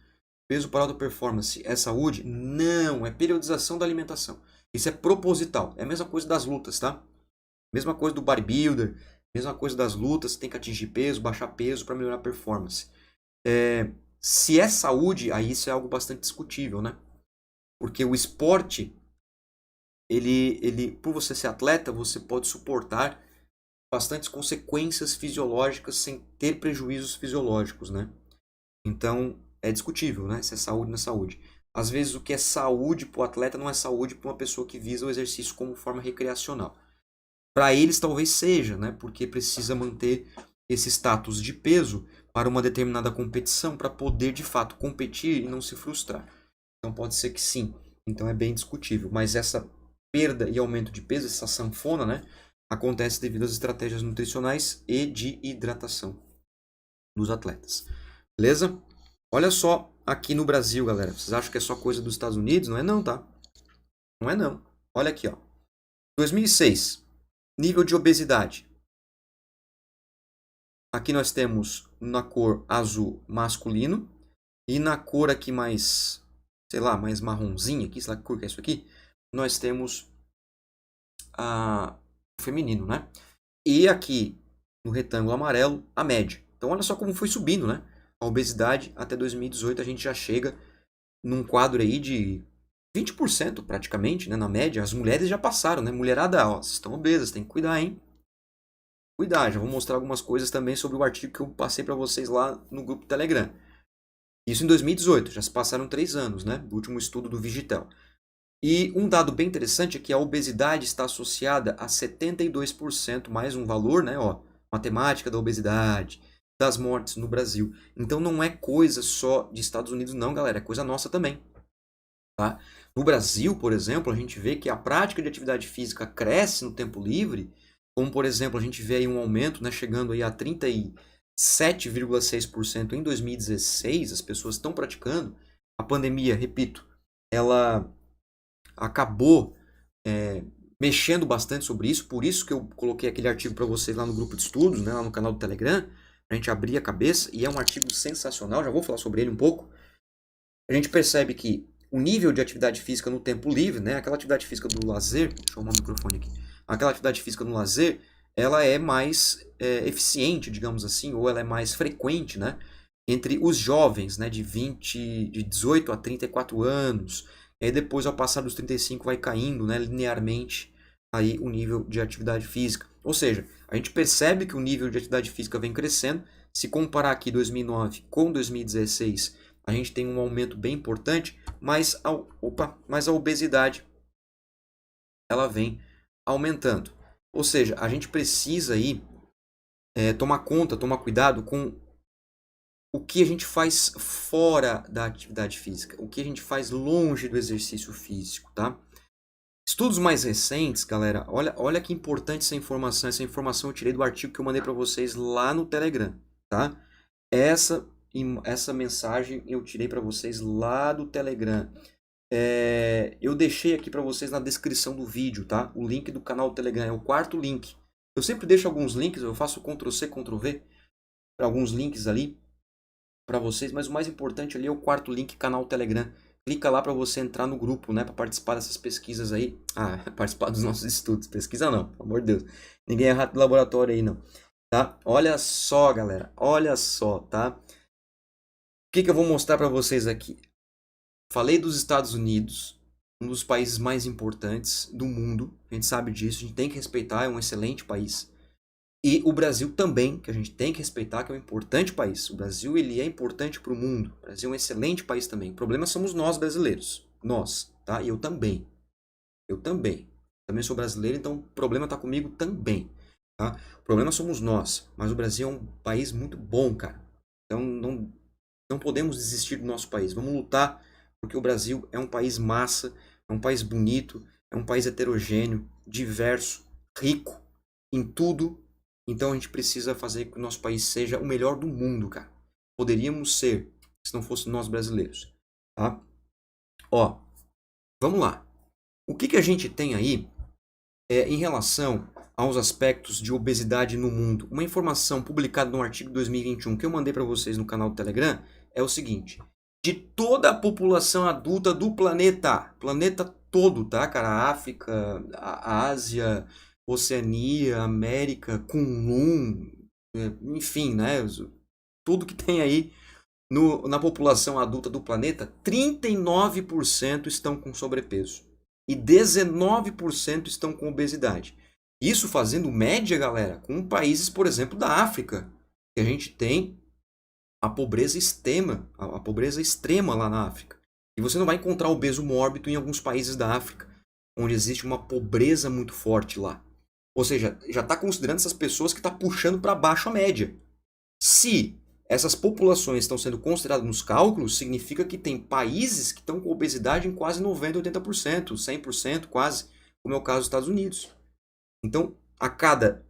Peso para alta performance é saúde? Não, é periodização da alimentação. Isso é proposital. É a mesma coisa das lutas, tá? Mesma coisa do bodybuilder, mesma coisa das lutas, tem que atingir peso, baixar peso para melhorar a performance. Se é saúde, aí isso é algo bastante discutível, né? Porque o esporte, por você ser atleta, você pode suportar bastantes consequências fisiológicas sem ter prejuízos fisiológicos, né? Então, é discutível, né? Se é saúde ou não é saúde. Às vezes, o que é saúde para o atleta não é saúde para uma pessoa que visa o exercício como forma recreacional. Para eles, talvez seja, né? Porque precisa manter esse status de peso para uma determinada competição para poder, de fato, competir e não se frustrar. Então, pode ser que sim. Então, é bem discutível. Mas essa perda e aumento de peso, essa sanfona, né? Acontece devido às estratégias nutricionais e de hidratação dos atletas. Beleza? Olha só aqui no Brasil, galera. Vocês acham que é só coisa dos Estados Unidos? Não é não, tá? Não é não. Olha aqui, ó. 2006. Nível de obesidade. Aqui nós temos na cor azul masculino. E na cor aqui mais, sei lá, mais marronzinha aqui, sei lá que cor que é isso aqui, nós temos o feminino, né? E aqui no retângulo amarelo, a média. Então olha só como foi subindo, né? A obesidade até 2018 a gente já chega num quadro aí de 20% praticamente, né, na média. As mulheres já passaram, né? Mulherada, ó, vocês estão obesas, tem que cuidar, hein? Cuidar, já vou mostrar algumas coisas também sobre o artigo que eu passei para vocês lá no grupo do Telegram. Isso em 2018, já se passaram 3 anos, né? Do último estudo do Vigitel. E um dado bem interessante é que a obesidade está associada a 72%, mais um valor, né? Ó, matemática da obesidade, das mortes no Brasil. Então não é coisa só de Estados Unidos, não, galera, é coisa nossa também. Tá? No Brasil, por exemplo, a gente vê que a prática de atividade física cresce no tempo livre, como por exemplo, a gente vê aí um aumento, né, chegando aí a 37,6% em 2016, as pessoas estão praticando. A pandemia, repito, ela acabou mexendo bastante sobre isso, por isso que eu coloquei aquele artigo para vocês lá no grupo de estudos, né, lá no canal do Telegram, a gente abrir a cabeça, e é um artigo sensacional, já vou falar sobre ele um pouco. A gente percebe que o nível de atividade física no tempo livre, né, aquela atividade física do lazer, deixa eu arrumar o microfone aqui, aquela atividade física no lazer, ela é mais eficiente, digamos assim, ou ela é mais frequente, né, entre os jovens, né, de 18 a 34 anos, e aí depois ao passar dos 35 vai caindo, né, linearmente aí o nível de atividade física. Ou seja, a gente percebe que o nível de atividade física vem crescendo. Se comparar aqui 2009 com 2016, a gente tem um aumento bem importante, mas a obesidade ela vem aumentando. Ou seja, a gente precisa aí tomar conta, tomar cuidado com o que a gente faz fora da atividade física, o que a gente faz longe do exercício físico, tá? Estudos mais recentes, galera, olha que importante essa informação. Essa informação eu tirei do artigo que eu mandei para vocês lá no Telegram, tá? Essa mensagem eu tirei para vocês lá do Telegram. Eu deixei aqui para vocês na descrição do vídeo, tá? O link do canal do Telegram é o quarto link. Eu sempre deixo alguns links, eu faço Ctrl+C, Ctrl+V para alguns links ali para vocês, mas o mais importante ali é o quarto link, canal do Telegram. Clica lá para você entrar no grupo, né, para participar dessas pesquisas aí. Participar dos nossos estudos. Pesquisa não, pelo amor de Deus. Ninguém é rato de laboratório aí não, tá? Olha só, galera, olha só, tá? O que eu vou mostrar para vocês aqui? Falei dos Estados Unidos, um dos países mais importantes do mundo. A gente sabe disso, a gente tem que respeitar, é um excelente país. E o Brasil também, que a gente tem que respeitar, que é um importante país. O Brasil, ele é importante para o mundo. O Brasil é um excelente país também. O problema somos nós brasileiros. Nós, tá? E eu também. Eu também. Também sou brasileiro, então o problema está comigo também. Tá? O problema somos nós. Mas o Brasil é um país muito bom, cara. Então não podemos desistir do nosso país. Vamos lutar, porque o Brasil é um país massa, é um país bonito, é um país heterogêneo, diverso, rico em tudo. Então a gente precisa fazer que o nosso país seja o melhor do mundo, cara. Poderíamos ser, se não fosse nós brasileiros, tá? Ó, vamos lá. O que a gente tem aí em relação aos aspectos de obesidade no mundo? Uma informação publicada no artigo 2021 que eu mandei para vocês no canal do Telegram é o seguinte: de toda a população adulta do planeta todo, tá, cara? A África, a Ásia, Oceania, América, Kunlun, enfim, né? Tudo que tem aí na população adulta do planeta, 39% estão com sobrepeso e 19% estão com obesidade. Isso fazendo média, galera, com países, por exemplo, da África, que a gente tem a pobreza extrema, a pobreza extrema lá na África. E você não vai encontrar obeso mórbido em alguns países da África, onde existe uma pobreza muito forte lá. Ou seja, já está considerando essas pessoas que está puxando para baixo a média. Se essas populações estão sendo consideradas nos cálculos, significa que tem países que estão com obesidade em quase 90%, 80%, 100% quase, como é o caso dos Estados Unidos. Então, a cada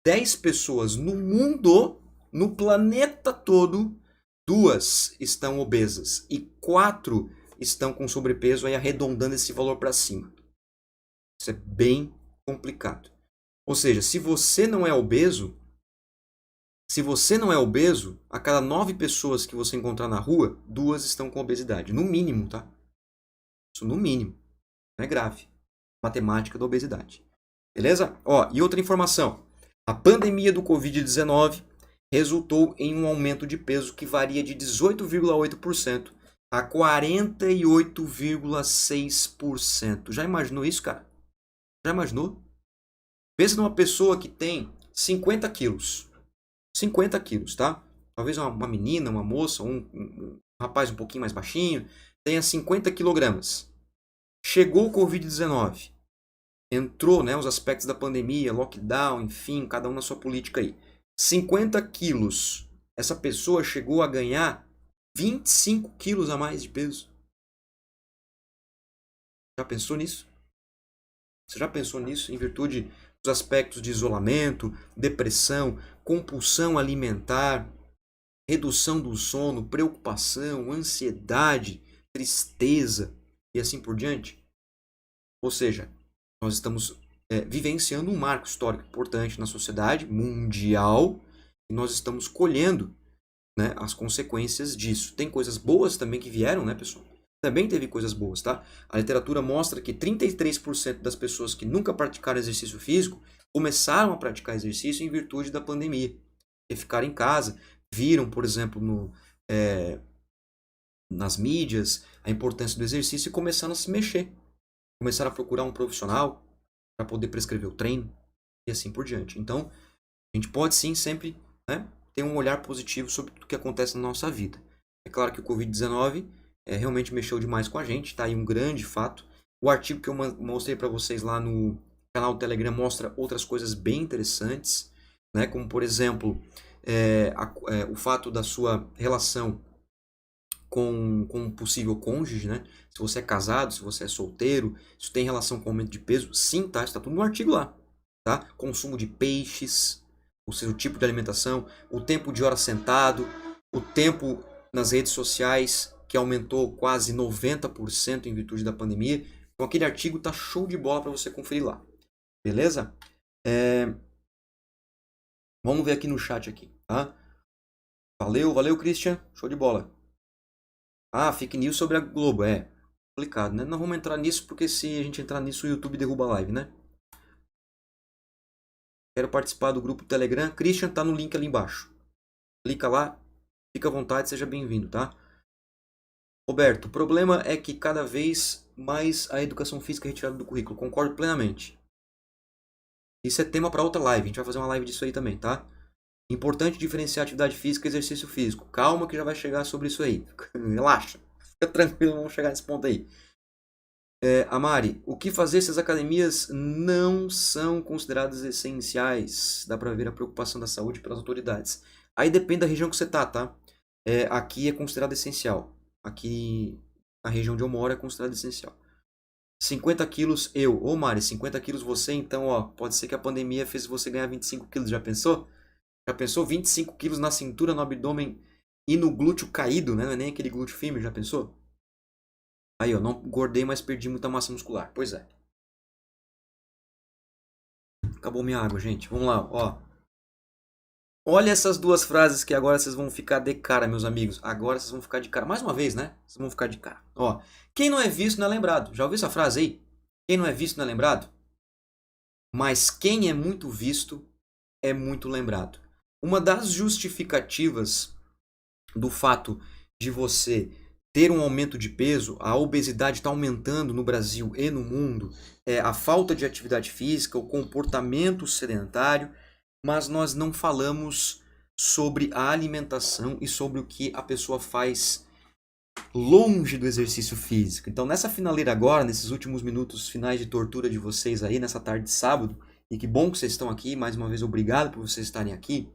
10 pessoas no mundo, no planeta todo, 2 estão obesas e 4 estão com sobrepeso, aí arredondando esse valor para cima. Isso é bem complicado. Ou seja, se você não é obeso, a cada 9 pessoas que você encontrar na rua, 2 estão com obesidade. No mínimo, tá? Isso no mínimo. Não é grave. Matemática da obesidade. Beleza? Ó, e outra informação. A pandemia do Covid-19 resultou em um aumento de peso que varia de 18,8% a 48,6%. Já imaginou isso, cara? Já imaginou? Pensa numa pessoa que tem 50 quilos. 50 quilos, tá? Talvez uma menina, uma moça, um rapaz um pouquinho mais baixinho, tenha 50 quilogramas. Chegou o Covid-19. Entrou, né, os aspectos da pandemia, lockdown, enfim, cada um na sua política aí. 50 quilos. Essa pessoa chegou a ganhar 25 quilos a mais de peso. Já pensou nisso? Você já pensou nisso em virtude dos aspectos de isolamento, depressão, compulsão alimentar, redução do sono, preocupação, ansiedade, tristeza e assim por diante? Ou seja, nós estamos vivenciando um marco histórico importante na sociedade mundial e nós estamos colhendo, né, as consequências disso. Tem coisas boas também que vieram, né, pessoal? Também teve coisas boas, tá? A literatura mostra que 33% das pessoas que nunca praticaram exercício físico começaram a praticar exercício em virtude da pandemia. E ficaram em casa, viram, por exemplo, nas mídias, a importância do exercício e começaram a se mexer. Começaram a procurar um profissional para poder prescrever o treino e assim por diante. Então, a gente pode sim sempre, né, ter um olhar positivo sobre o que acontece na nossa vida. É claro que o Covid-19 realmente mexeu demais com a gente, tá aí um grande fato. O artigo que eu mostrei para vocês lá no canal do Telegram mostra outras coisas bem interessantes, né, como por exemplo, o fato da sua relação com um possível cônjuge, né? Se você é casado, se você é solteiro, isso tem relação com aumento de peso? Sim, tá? Está tudo no artigo lá, tá? Consumo de peixes, ou seja, o tipo de alimentação, o tempo de hora sentado, o tempo nas redes sociais, que aumentou quase 90% em virtude da pandemia. Então aquele artigo tá show de bola para você conferir lá. Beleza? Vamos ver aqui no chat aqui, tá? Valeu, Christian. Show de bola. Ah, fake news sobre a Globo, complicado, né? Não vamos entrar nisso porque se a gente entrar nisso o YouTube derruba a live, né? Quero participar do grupo Telegram. Christian tá no link ali embaixo. Clica lá, fica à vontade, seja bem-vindo, tá? Roberto, o problema é que cada vez mais a educação física é retirada do currículo. Concordo plenamente. Isso é tema para outra live. A gente vai fazer uma live disso aí também, tá? Importante diferenciar atividade física e exercício físico. Calma que já vai chegar sobre isso aí. Relaxa. Fica tranquilo, vamos chegar nesse ponto aí. Amari, o que fazer se as academias não são consideradas essenciais? Dá para ver a preocupação da saúde pelas autoridades. Aí depende da região que você tá? Aqui é considerado essencial. Aqui, na região onde eu moro, é considerado essencial. 50 quilos eu. Ô Mari, 50 quilos você, então, ó, pode ser que a pandemia fez você ganhar 25 quilos. Já pensou? Já pensou 25 quilos na cintura, no abdômen e no glúteo caído, né? Não é nem aquele glúteo firme, já pensou? Aí, ó, não engordei, mas perdi muita massa muscular. Pois é. Acabou minha água, gente. Vamos lá, ó. Olha essas duas frases que agora vocês vão ficar de cara, meus amigos. Agora vocês vão ficar de cara. Mais uma vez, né? Vocês vão ficar de cara. Ó, quem não é visto não é lembrado. Já ouviu essa frase aí? Quem não é visto não é lembrado? Mas quem é muito visto é muito lembrado. Uma das justificativas do fato de você ter um aumento de peso, a obesidade está aumentando no Brasil e no mundo, a falta de atividade física, o comportamento sedentário, mas nós não falamos sobre a alimentação e sobre o que a pessoa faz longe do exercício físico. Então, nessa finaleira agora, nesses últimos minutos finais de tortura de vocês aí, nessa tarde de sábado, e que bom que vocês estão aqui, mais uma vez obrigado por vocês estarem aqui,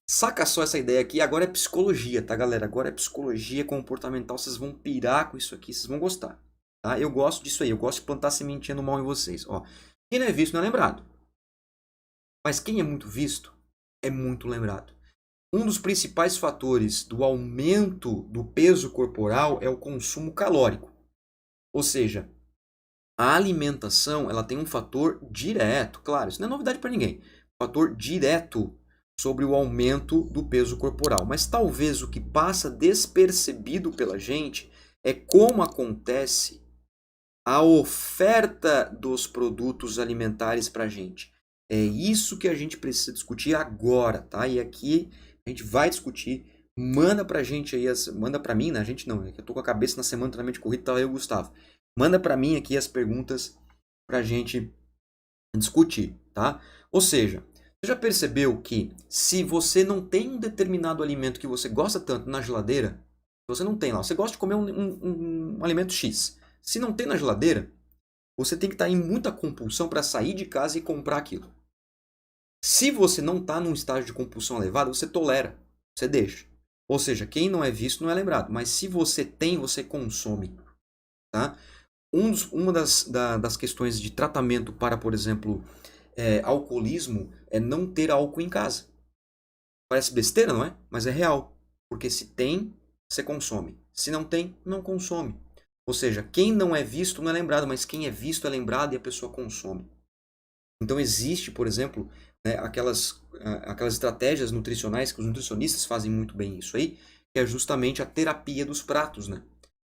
saca só essa ideia aqui, agora é psicologia, tá, galera? Agora é psicologia comportamental, vocês vão pirar com isso aqui, vocês vão gostar, tá? Eu gosto disso aí, eu gosto de plantar sementinha no mal em vocês, ó. Quem não é visto não é lembrado, mas quem é muito visto é muito lembrado. Um dos principais fatores do aumento do peso corporal é o consumo calórico. Ou seja, a alimentação ela tem um fator direto, claro, isso não é novidade para ninguém, fator direto sobre o aumento do peso corporal. Mas talvez o que passa despercebido pela gente é como acontece a oferta dos produtos alimentares para a gente. É isso que a gente precisa discutir agora, tá? E aqui a gente vai discutir. Manda pra gente aí, manda pra mim, né? A gente não, é que eu tô com a cabeça na semana treinamento de corrida, tá eu e o Gustavo. Manda pra mim aqui as perguntas pra gente discutir, tá? Ou seja, você já percebeu que se você não tem um determinado alimento que você gosta tanto na geladeira, você não tem lá, você gosta de comer um alimento X. Se não tem na geladeira, você tem que estar em muita compulsão para sair de casa e comprar aquilo. Se você não está num estágio de compulsão elevada, você tolera, você deixa. Ou seja, quem não é visto não é lembrado. Mas se você tem, você consome. Tá? Uma das questões de tratamento para, por exemplo, alcoolismo é não ter álcool em casa. Parece besteira, não é? Mas é real. Porque se tem, você consome. Se não tem, não consome. Ou seja, quem não é visto não é lembrado, mas quem é visto é lembrado e a pessoa consome. Então existe, por exemplo, né, aquelas estratégias nutricionais que os nutricionistas fazem muito bem isso aí, que é justamente a terapia dos pratos, né?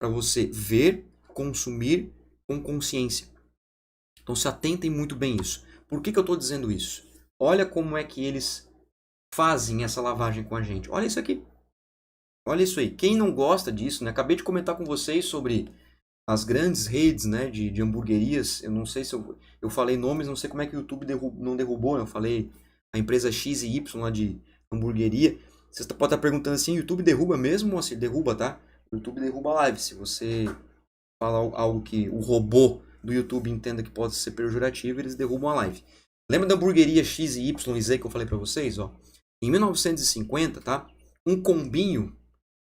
Para você ver, consumir com consciência. Então se atentem muito bem isso. Por que eu estou dizendo isso? Olha como é que eles fazem essa lavagem com a gente. Olha isso aqui. Olha isso aí. Quem não gosta disso, né? Acabei de comentar com vocês sobre as grandes redes, né, de hamburguerias. Eu não sei se eu falei nomes, não sei como é que o YouTube não derrubou. Né? Eu falei a empresa X e Y lá de hamburgueria. Você pode estar perguntando assim, o YouTube derruba mesmo? Assim, derruba, tá? O YouTube derruba a live. Se você fala algo que o robô do YouTube entenda que pode ser pejorativo, eles derrubam a live. Lembra da hamburgueria X e Y e Z que eu falei para vocês? Ó? Em 1950, tá? Um combinho.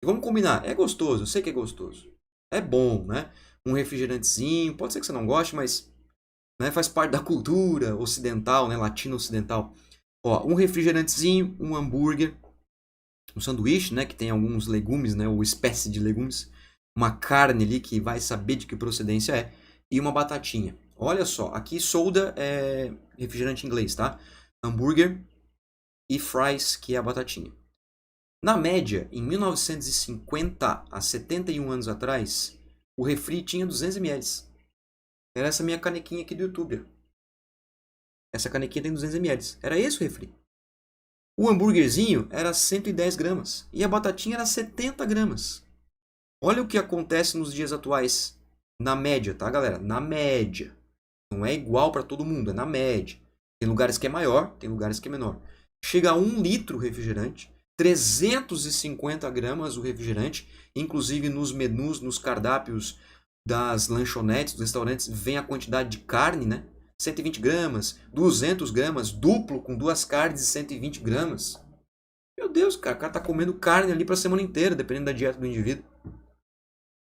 Vamos combinar, é gostoso, eu sei que é gostoso. É bom, né? Um refrigerantezinho, pode ser que você não goste, mas né, faz parte da cultura ocidental, né, latino-ocidental. Ó, um refrigerantezinho, um hambúrguer, um sanduíche, né, que tem alguns legumes, né, ou espécie de legumes, uma carne ali que vai saber de que procedência é, e uma batatinha. Olha só, aqui soda é refrigerante inglês, tá? Hambúrguer e fries, que é a batatinha. Na média, em 1950 a 71 anos atrás, o refri tinha 200 ml. Era essa minha canequinha aqui do YouTube. Essa canequinha tem 200 ml. Era esse o refri. O hambúrguerzinho era 110 gramas. E a batatinha era 70 gramas. Olha o que acontece nos dias atuais. Na média, tá, galera? Na média. Não é igual para todo mundo, é na média. Tem lugares que é maior, tem lugares que é menor. Chega a 1 litro o refrigerante. 350 gramas o refrigerante. Inclusive nos menus, nos cardápios das lanchonetes, dos restaurantes, vem a quantidade de carne, né? 120 gramas, 200 gramas, duplo com 2 carnes de 120 gramas. Meu Deus, cara, o cara tá comendo carne ali pra semana inteira, dependendo da dieta do indivíduo.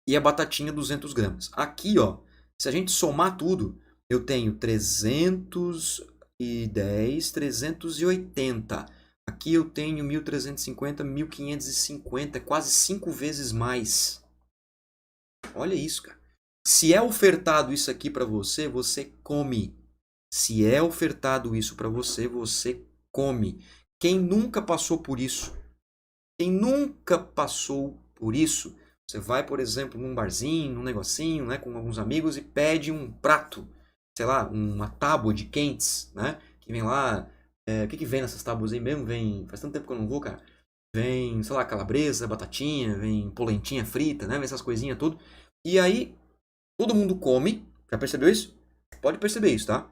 E a batatinha 200 gramas. Aqui, ó, se a gente somar tudo, eu tenho 310, 380. Aqui eu tenho 1.350, 1.550, quase 5 vezes mais. Olha isso, cara. Se é ofertado isso aqui para você, você come. Se é ofertado isso para você, você come. Quem nunca passou por isso? Quem nunca passou por isso? Você vai, por exemplo, num barzinho, num negocinho, né, com alguns amigos e pede um prato, sei lá, uma tábua de quentes, né? Que vem lá. O que vem nessas tábuas aí mesmo? Vem. Faz tanto tempo que eu não vou, cara. Vem, sei lá, calabresa, batatinha, vem polentinha frita, né? Vem essas coisinhas tudo. E aí, todo mundo come. Já percebeu isso? Pode perceber isso, tá?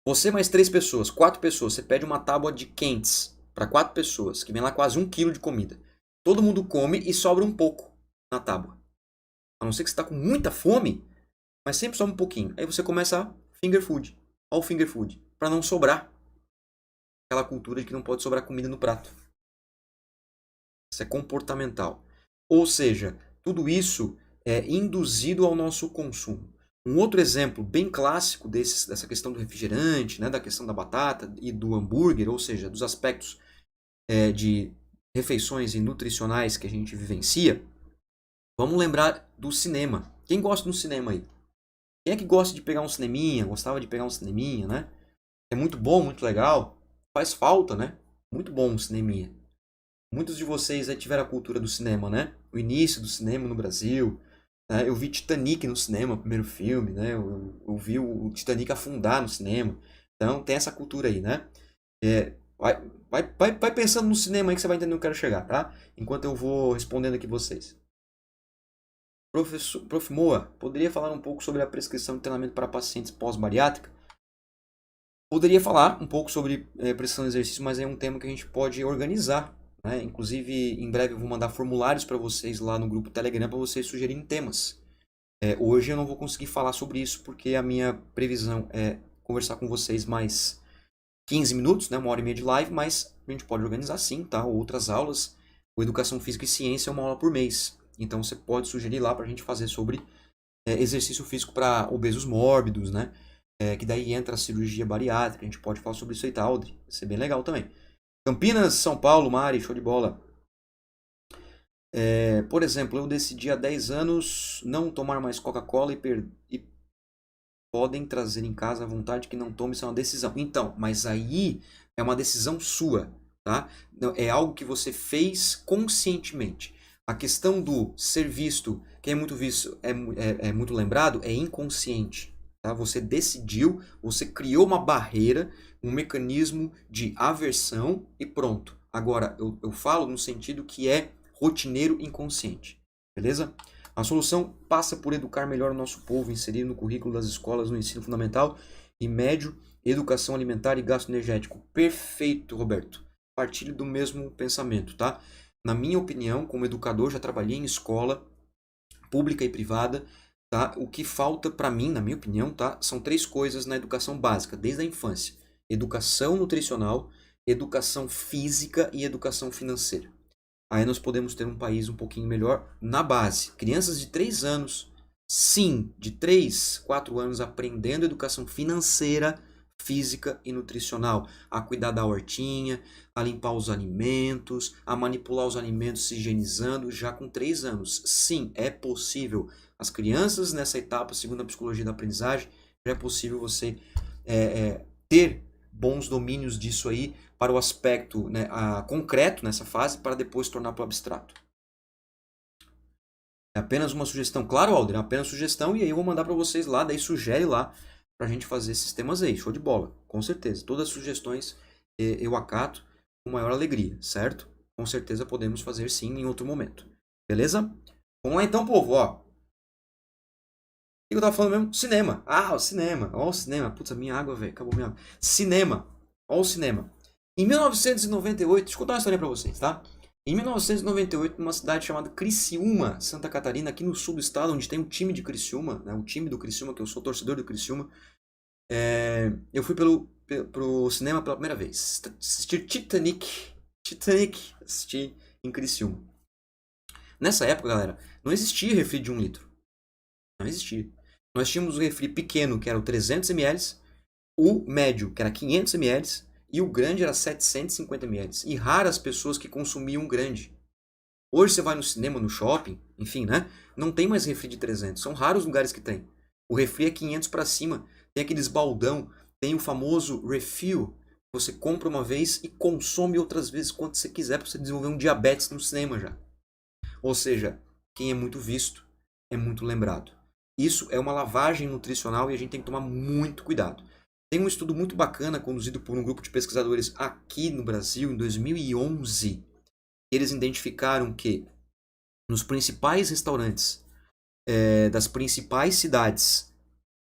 Você mais 3 pessoas, 4 pessoas, você pede uma tábua de quentes para 4 pessoas, que vem lá quase 1 quilo de comida. Todo mundo come e sobra um pouco na tábua. A não ser que você está com muita fome, mas sempre sobra um pouquinho. Aí você começa a finger food. Olha o finger food. Para não sobrar. Aquela cultura de que não pode sobrar comida no prato. Isso é comportamental. Ou seja, tudo isso é induzido ao nosso consumo. Um outro exemplo bem clássico dessa questão do refrigerante, né, da questão da batata e do hambúrguer, ou seja, dos aspectos de refeições e nutricionais que a gente vivencia, vamos lembrar do cinema. Quem gosta do cinema aí? Quem é que gosta de pegar um cineminha? Gostava de pegar um cineminha, né? É muito bom, muito legal. Faz falta, né? Muito bom um cineminha. Muitos de vocês aí tiveram a cultura do cinema, né? O início do cinema no Brasil. Né? Eu vi Titanic no cinema, o primeiro filme, né? Eu vi o Titanic afundar no cinema. Então tem essa cultura aí, né? Vai pensando no cinema aí que você vai entender onde eu quero chegar, tá? Enquanto eu vou respondendo aqui vocês. Prof. Moa, poderia falar um pouco sobre a prescrição de treinamento para pacientes pós-bariátrica? Poderia falar um pouco sobre prescrição de exercício, mas é um tema que a gente pode organizar. Né? Inclusive, em breve eu vou mandar formulários para vocês lá no grupo Telegram para vocês sugerirem temas. Hoje eu não vou conseguir falar sobre isso porque a minha previsão é conversar com vocês mais 15 minutos, né? 1 hora e meia de live, mas a gente pode organizar sim, tá? Outras aulas. O Educação Física e Ciência é uma aula por mês. Então você pode sugerir lá para a gente fazer sobre exercício físico para obesos mórbidos, né? Que daí entra a cirurgia bariátrica, a gente pode falar sobre isso aí, tá, Audrey? Vai ser bem legal também. Campinas, São Paulo, Mari, show de bola. Por exemplo, eu decidi há 10 anos não tomar mais Coca-Cola e podem trazer em casa à vontade que não tome, isso é uma decisão. Então, mas aí é uma decisão sua, tá? É algo que você fez conscientemente. A questão do ser visto, quem é muito visto é muito lembrado, é inconsciente. Tá? Você decidiu, você criou uma barreira, um mecanismo de aversão e pronto. Agora, eu falo no sentido que é rotineiro inconsciente. Beleza? A solução passa por educar melhor o nosso povo, inserir no currículo das escolas no ensino fundamental e médio, educação alimentar e gasto energético. Perfeito, Roberto. Partilhe do mesmo pensamento, tá? Na minha opinião, como educador, já trabalhei em escola pública e privada, tá? O que falta para mim, na minha opinião, tá? São 3 coisas na educação básica, desde a infância: educação nutricional, educação física e educação financeira. Aí nós podemos ter um país um pouquinho melhor na base. Crianças de 3 anos, sim, de 3, 4 anos aprendendo educação financeira, física e nutricional, a cuidar da hortinha, a limpar os alimentos, a manipular os alimentos se higienizando já com 3 anos. Sim, é possível. As crianças nessa etapa, segundo a psicologia da aprendizagem, já é possível você ter bons domínios disso aí para o aspecto, né, concreto nessa fase, para depois tornar para o abstrato. É apenas uma sugestão. Claro, Alder, é apenas sugestão e aí eu vou mandar para vocês lá, daí sugere lá para a gente fazer esses temas aí. Show de bola, com certeza. Todas as sugestões eu acato com maior alegria, certo? Com certeza podemos fazer sim em outro momento. Beleza? Vamos lá então, povo, ó. O que eu tava falando mesmo? Cinema. Ah, o cinema. Ó o cinema. Putz, a minha água, velho. Acabou minha água. Cinema. Ó o cinema. Em 1998, deixa eu contar uma história pra vocês, tá? Em 1998, numa cidade chamada Criciúma, Santa Catarina, aqui no sul do estado, onde tem um time de Criciúma, né, um time do Criciúma, que eu sou torcedor do Criciúma, eu fui pro cinema pela primeira vez. Assistir Titanic. Assisti em Criciúma. Nessa época, galera, não existia refri de 1 litro. Não existia. Nós tínhamos o refri pequeno, que era o 300 ml, o médio, que era 500 ml, e o grande era 750 ml. E raras pessoas que consumiam o grande. Hoje você vai no cinema, no shopping, enfim, né? Não tem mais refri de 300. São raros os lugares que tem. O refri é 500 para cima. Tem aqueles baldão. Tem o famoso refill. Você compra uma vez e consome outras vezes quanto você quiser para você desenvolver um diabetes no cinema já. Ou seja, quem é muito visto é muito lembrado. Isso é uma lavagem nutricional e a gente tem que tomar muito cuidado. Tem um estudo muito bacana conduzido por um grupo de pesquisadores aqui no Brasil em 2011. Eles identificaram que nos principais restaurantes das principais cidades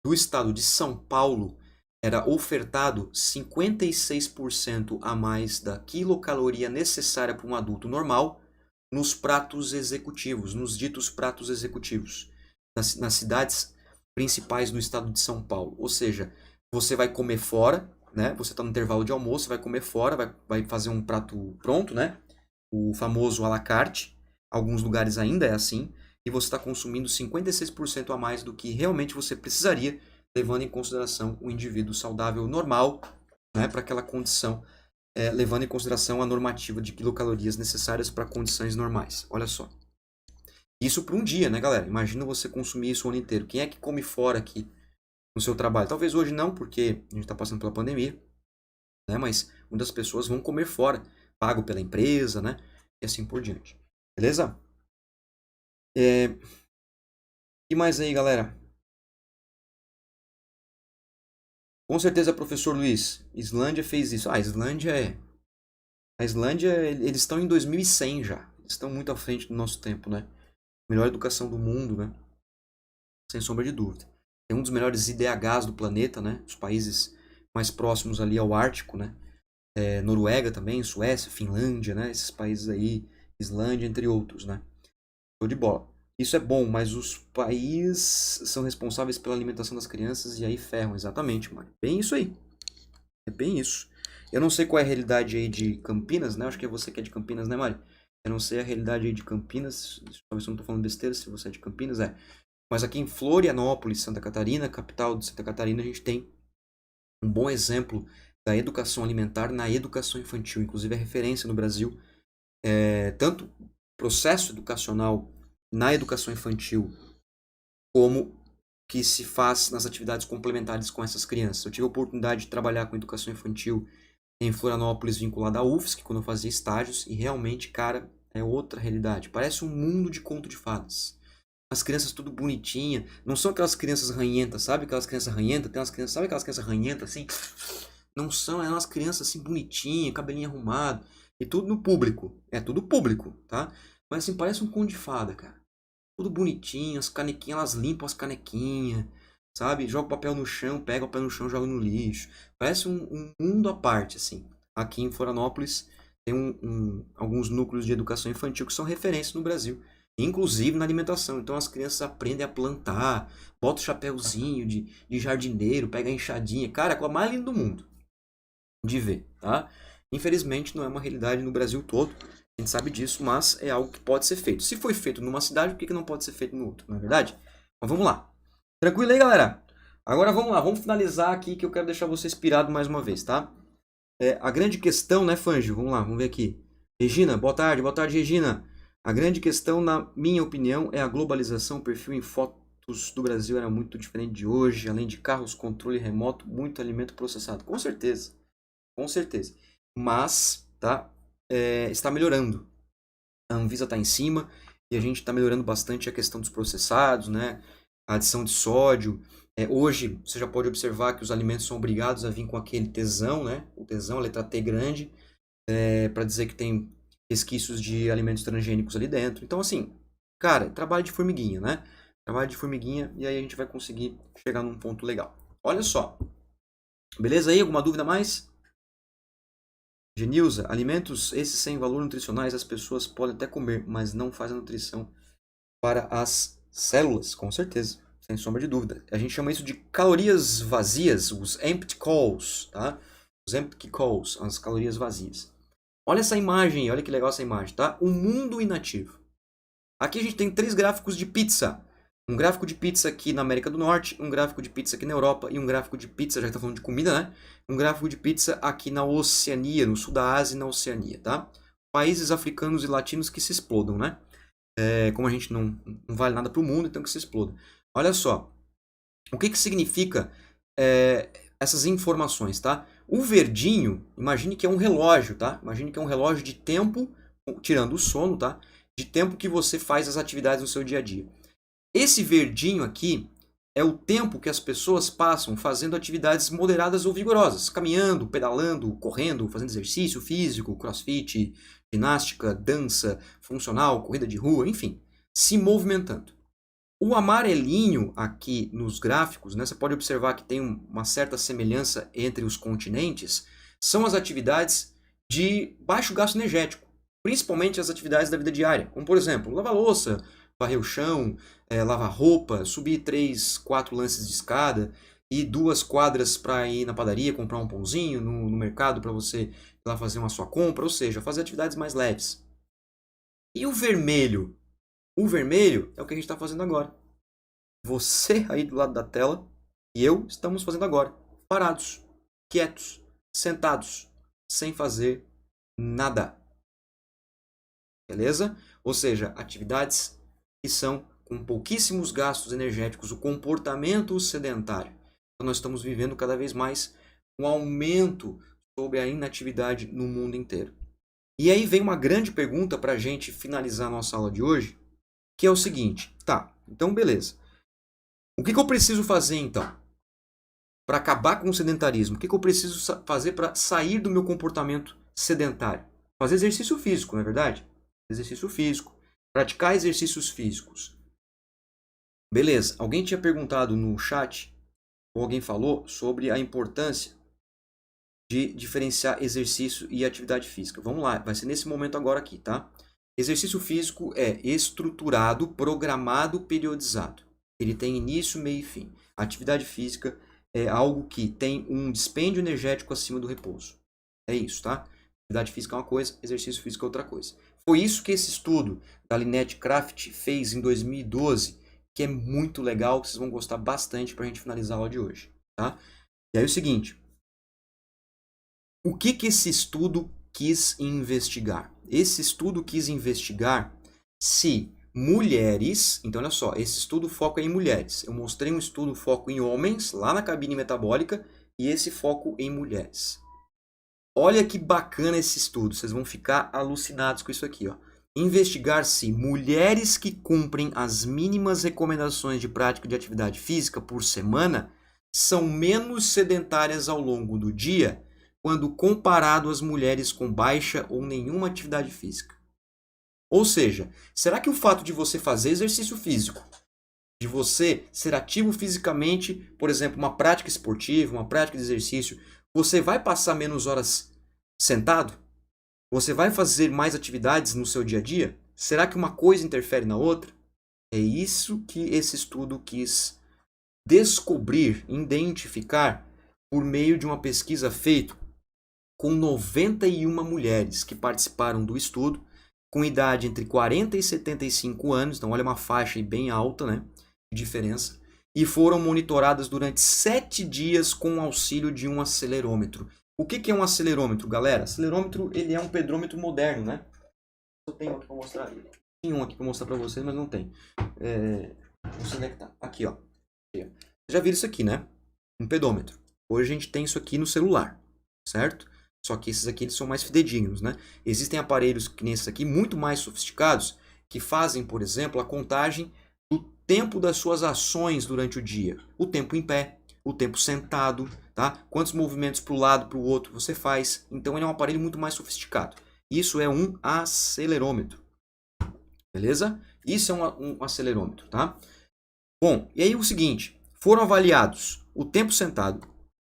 do estado de São Paulo, era ofertado 56% a mais da quilocaloria necessária para um adulto normal nos pratos executivos, nos ditos pratos executivos, nas cidades principais do estado de São Paulo. Ou seja, você vai comer fora, né? Você está no intervalo de almoço, vai comer fora, vai fazer um prato pronto, né? O famoso à la carte. Alguns lugares ainda é assim. E você está consumindo 56% a mais do que realmente você precisaria, levando em consideração o indivíduo saudável normal, né, para aquela condição, levando em consideração a normativa de quilocalorias necessárias para condições normais. Olha só. Isso para um dia, né, galera? Imagina você consumir isso o ano inteiro. Quem é que come fora aqui no seu trabalho? Talvez hoje não, porque a gente está passando pela pandemia, né? Mas muitas pessoas vão comer fora, pago pela empresa, né? E assim por diante. Beleza? E mais aí, galera? Com certeza, professor Luiz, Islândia fez isso. A Islândia, eles estão em 2100 já. Eles estão muito à frente do nosso tempo, né? Melhor educação do mundo, né? Sem sombra de dúvida. É um dos melhores IDHs do planeta, né? Os países mais próximos ali ao Ártico, né? Noruega também, Suécia, Finlândia, né? Esses países aí, Islândia, entre outros, né? Show de bola. Isso é bom, mas os países são responsáveis pela alimentação das crianças e aí ferram, exatamente, mano. Bem isso aí. É bem isso. Eu não sei qual é a realidade aí de Campinas, né? Acho que é você que é de Campinas, né, Mari? Eu não sei a realidade aí de Campinas. Talvez eu não tô falando besteira, se você é de Campinas, é. Mas aqui em Florianópolis, Santa Catarina, capital de Santa Catarina, a gente tem um bom exemplo da educação alimentar na educação infantil. Inclusive é referência no Brasil. Tanto processo educacional na educação infantil, como que se faz nas atividades complementares com essas crianças. Eu tive a oportunidade de trabalhar com educação infantil em Florianópolis, vinculada à UFSC, quando eu fazia estágios, e realmente, cara, é outra realidade. Parece um mundo de conto de fadas. As crianças tudo bonitinha, não são aquelas crianças ranhentas, sabe? Aquelas crianças ranhentas, tem umas crianças, sabe aquelas crianças ranhentas assim? Não são, é umas crianças assim bonitinhas, cabelinho arrumado, e tudo no público. É tudo público, tá? Mas assim, parece um conto de fada, cara. Tudo bonitinho, as canequinhas, elas limpam as canequinhas, sabe? Joga o papel no chão, pega o papel no chão, joga no lixo. Parece um mundo à parte, assim. Aqui em Florianópolis tem alguns núcleos de educação infantil que são referência no Brasil, inclusive na alimentação. Então as crianças aprendem a plantar, bota o chapéuzinho de jardineiro, pega a enxadinha. Cara, é a coisa mais linda do mundo de ver, tá? Infelizmente não é uma realidade no Brasil todo. A gente sabe disso, mas é algo que pode ser feito. Se foi feito numa cidade, por que não pode ser feito no outro? Não é verdade? Mas vamos lá. Tranquilo aí, galera? Agora vamos lá, vamos finalizar aqui que eu quero deixar você inspirado mais uma vez, tá? A grande questão, né, Fangio? Vamos lá, vamos ver aqui. Regina, boa tarde, Regina. A grande questão, na minha opinião, é a globalização. O perfil em fotos do Brasil era muito diferente de hoje. Além de carros, controle remoto, muito alimento processado. Com certeza, com certeza. Mas, tá? Está melhorando. A Anvisa está em cima e a gente está melhorando bastante a questão dos processados, né? A adição de sódio. Hoje, você já pode observar que os alimentos são obrigados a vir com aquele tesão, né? O tesão, a letra T grande, para dizer que tem resquícios de alimentos transgênicos ali dentro. Então, assim, cara, trabalho de formiguinha, né? Trabalho de formiguinha e aí a gente vai conseguir chegar num ponto legal. Olha só. Beleza aí? Alguma dúvida mais? Genilza, alimentos esses sem valor nutricionais as pessoas podem até comer, mas não fazem a nutrição para as células, com certeza, sem sombra de dúvida. A gente chama isso de calorias vazias, os empty calls, tá? Os empty calls, as calorias vazias. Olha essa imagem, olha que legal essa imagem, tá? O mundo inativo. Aqui a gente tem 3 gráficos de pizza. Um gráfico de pizza aqui na América do Norte, um gráfico de pizza aqui na Europa e um gráfico de pizza, já que tá falando de comida, né? Um gráfico de pizza aqui na Oceania, no sul da Ásia e na Oceania, tá? Países africanos e latinos que se explodam, né? Como a gente não vale nada para o mundo, então que se exploda. Olha só, o que significa essas informações, tá? O verdinho, imagine que é um relógio, tá? Imagine que é um relógio de tempo, tirando o sono, tá? De tempo que você faz as atividades no seu dia a dia. Esse verdinho aqui é o tempo que as pessoas passam fazendo atividades moderadas ou vigorosas, caminhando, pedalando, correndo, fazendo exercício físico, crossfit, ginástica, dança, funcional, corrida de rua, enfim, se movimentando. O amarelinho aqui nos gráficos, né, você pode observar que tem uma certa semelhança entre os continentes, são as atividades de baixo gasto energético, principalmente as atividades da vida diária, como por exemplo, lavar louça, varrer o chão, lavar roupa, subir 3, 4 lances de escada e 2 quadras para ir na padaria comprar um pãozinho, no mercado para você ir lá fazer uma sua compra, ou seja, fazer atividades mais leves. E o vermelho? O vermelho é o que a gente está fazendo agora. Você aí do lado da tela e eu estamos fazendo agora. Parados, quietos, sentados, sem fazer nada. Beleza? Ou seja, atividades que são com pouquíssimos gastos energéticos, o comportamento sedentário. Então nós estamos vivendo cada vez mais um aumento sobre a inatividade no mundo inteiro. E aí vem uma grande pergunta para a gente finalizar a nossa aula de hoje, que é o seguinte, tá, então beleza. O que eu preciso fazer então para acabar com o sedentarismo? O que eu preciso fazer para sair do meu comportamento sedentário? Fazer exercício físico, não é verdade? Exercício físico, praticar exercícios físicos. Beleza, alguém tinha perguntado no chat, ou alguém falou sobre a importância de diferenciar exercício e atividade física. Vamos lá, vai ser nesse momento agora aqui, tá? Exercício físico é estruturado, programado, periodizado. Ele tem início, meio e fim. Atividade física é algo que tem um dispêndio energético acima do repouso. É isso, tá? Atividade física é uma coisa, exercício físico é outra coisa. Foi isso que esse estudo da Lynette Craft fez em 2012, que é muito legal, que vocês vão gostar bastante para a gente finalizar a aula de hoje, tá? E aí o seguinte, o que esse estudo quis investigar? Esse estudo quis investigar se mulheres... Então, olha só, esse estudo foca em mulheres. Eu mostrei um estudo foco em homens, lá na cabine metabólica, e esse foco em mulheres. Olha que bacana esse estudo, vocês vão ficar alucinados com isso aqui, ó. Investigar se mulheres que cumprem as mínimas recomendações de prática de atividade física por semana são menos sedentárias ao longo do dia quando comparado às mulheres com baixa ou nenhuma atividade física. Ou seja, será que o fato de você fazer exercício físico, de você ser ativo fisicamente, por exemplo, uma prática esportiva, uma prática de exercício, você vai passar menos horas sentado? Você vai fazer mais atividades no seu dia a dia? Será que uma coisa interfere na outra? É isso que esse estudo quis descobrir, identificar por meio de uma pesquisa feita com 91 mulheres que participaram do estudo, com idade entre 40 e 75 anos, então olha uma faixa bem alta, né, de diferença, e foram monitoradas durante 7 dias com o auxílio de um acelerômetro. O que é um acelerômetro, galera? Acelerômetro, ele é um pedrômetro moderno, né? Eu tenho aqui para mostrar. Tinha um aqui para mostrar para vocês, mas não tem. Não sei onde é que tá. Aqui, ó. Vocês já viram isso aqui, né? Um pedômetro. Hoje a gente tem isso aqui no celular, certo? Só que esses aqui eles são mais fidedignos, né? Existem aparelhos que nem esses aqui, muito mais sofisticados, que fazem, por exemplo, a contagem do tempo das suas ações durante o dia. O tempo em pé, o tempo sentado, tá? Quantos movimentos para o lado, para o outro você faz. Então ele é um aparelho muito mais sofisticado. Isso é um acelerômetro. Beleza? Isso é um acelerômetro, tá? Bom, e aí o seguinte, foram avaliados o tempo sentado,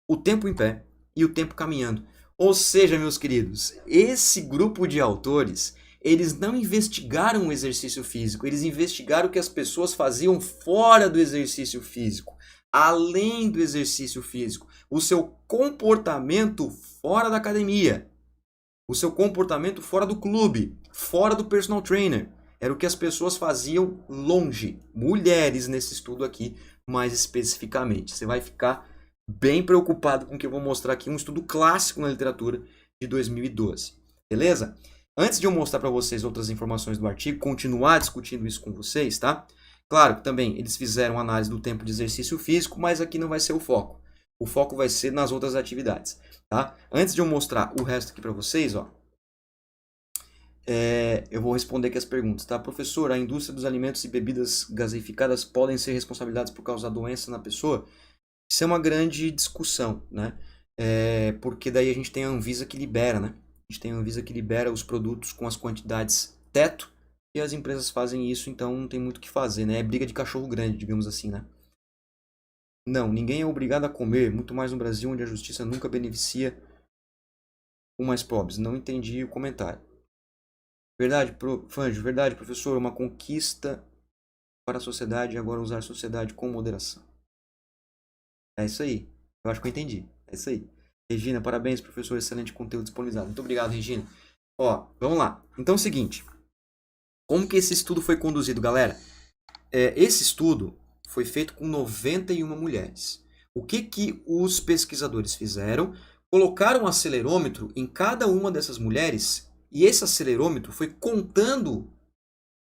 o tempo em pé e o tempo caminhando. Ou seja, meus queridos, esse grupo de autores, eles não investigaram o exercício físico, eles investigaram o que as pessoas faziam fora do exercício físico, além do exercício físico, o seu comportamento fora da academia, o seu comportamento fora do clube, fora do personal trainer. Era o que as pessoas faziam longe, mulheres nesse estudo aqui, mais especificamente. Você vai ficar bem preocupado com o que eu vou mostrar aqui, um estudo clássico na literatura de 2012. Beleza? Antes de eu mostrar para vocês outras informações do artigo, continuar discutindo isso com vocês, tá? Claro que também eles fizeram análise do tempo de exercício físico, mas aqui não vai ser o foco. O foco vai ser nas outras atividades, tá? Antes de eu mostrar o resto aqui para vocês, ó, eu vou responder aqui as perguntas, tá? Professor, a indústria dos alimentos e bebidas gaseificadas podem ser responsabilizadas por causar doença na pessoa? Isso é uma grande discussão, né? Porque daí a gente tem a Anvisa que libera, né? A gente tem a Anvisa que libera os produtos com as quantidades teto e as empresas fazem isso, então não tem muito o que fazer, né? É briga de cachorro grande, digamos assim, né? Não, ninguém é obrigado a comer, muito mais no Brasil, onde a justiça nunca beneficia os mais pobres. Não entendi o comentário. Verdade, Fanjo, verdade, professor, uma conquista para a sociedade e agora usar a sociedade com moderação. É isso aí. Eu acho que eu entendi. É isso aí. Regina, parabéns, professor. Excelente conteúdo disponibilizado. Muito obrigado, Regina. Ó, vamos lá. Então é o seguinte. Como que esse estudo foi conduzido, galera? Esse estudo foi feito com 91 mulheres. O que os pesquisadores fizeram? Colocaram um acelerômetro em cada uma dessas mulheres e esse acelerômetro foi contando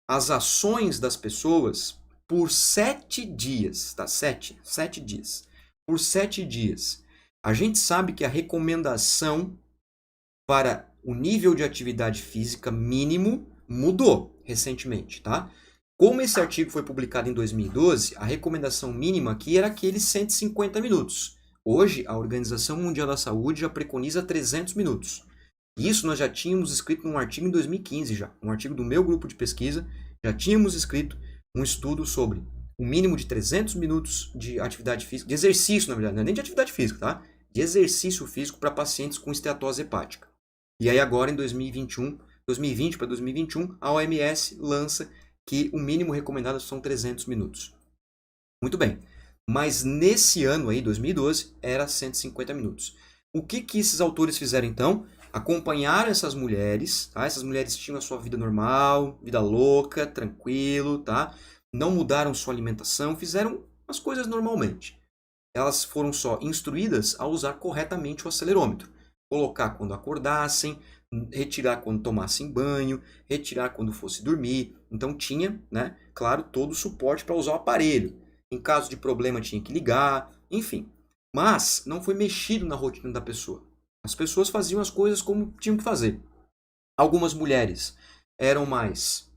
as ações das pessoas por 7 dias, tá? 7 dias. Por 7 dias. A gente sabe que a recomendação para o nível de atividade física mínimo mudou recentemente, tá? Como esse artigo foi publicado em 2012, a recomendação mínima aqui era aqueles 150 minutos. Hoje, a Organização Mundial da Saúde já preconiza 300 minutos. Isso nós já tínhamos escrito num artigo em 2015 já. Um artigo do meu grupo de pesquisa, já tínhamos escrito um estudo sobre o mínimo de 300 minutos de atividade física, de exercício, na verdade, não é nem de atividade física, tá? De exercício físico para pacientes com esteatose hepática. E aí agora em 2020 para 2021, a OMS lança que o mínimo recomendado são 300 minutos. Muito bem. Mas nesse ano aí, 2012, era 150 minutos. O que esses autores fizeram então? Acompanharam essas mulheres, tá? Essas mulheres tinham a sua vida normal, vida louca, tranquilo, tá? Não mudaram sua alimentação, fizeram as coisas normalmente. Elas foram só instruídas a usar corretamente o acelerômetro. Colocar quando acordassem, retirar quando tomassem banho, retirar quando fosse dormir. Então tinha, né, claro, todo o suporte para usar o aparelho. Em caso de problema tinha que ligar, enfim. Mas não foi mexido na rotina da pessoa. As pessoas faziam as coisas como tinham que fazer. Algumas mulheres eram mais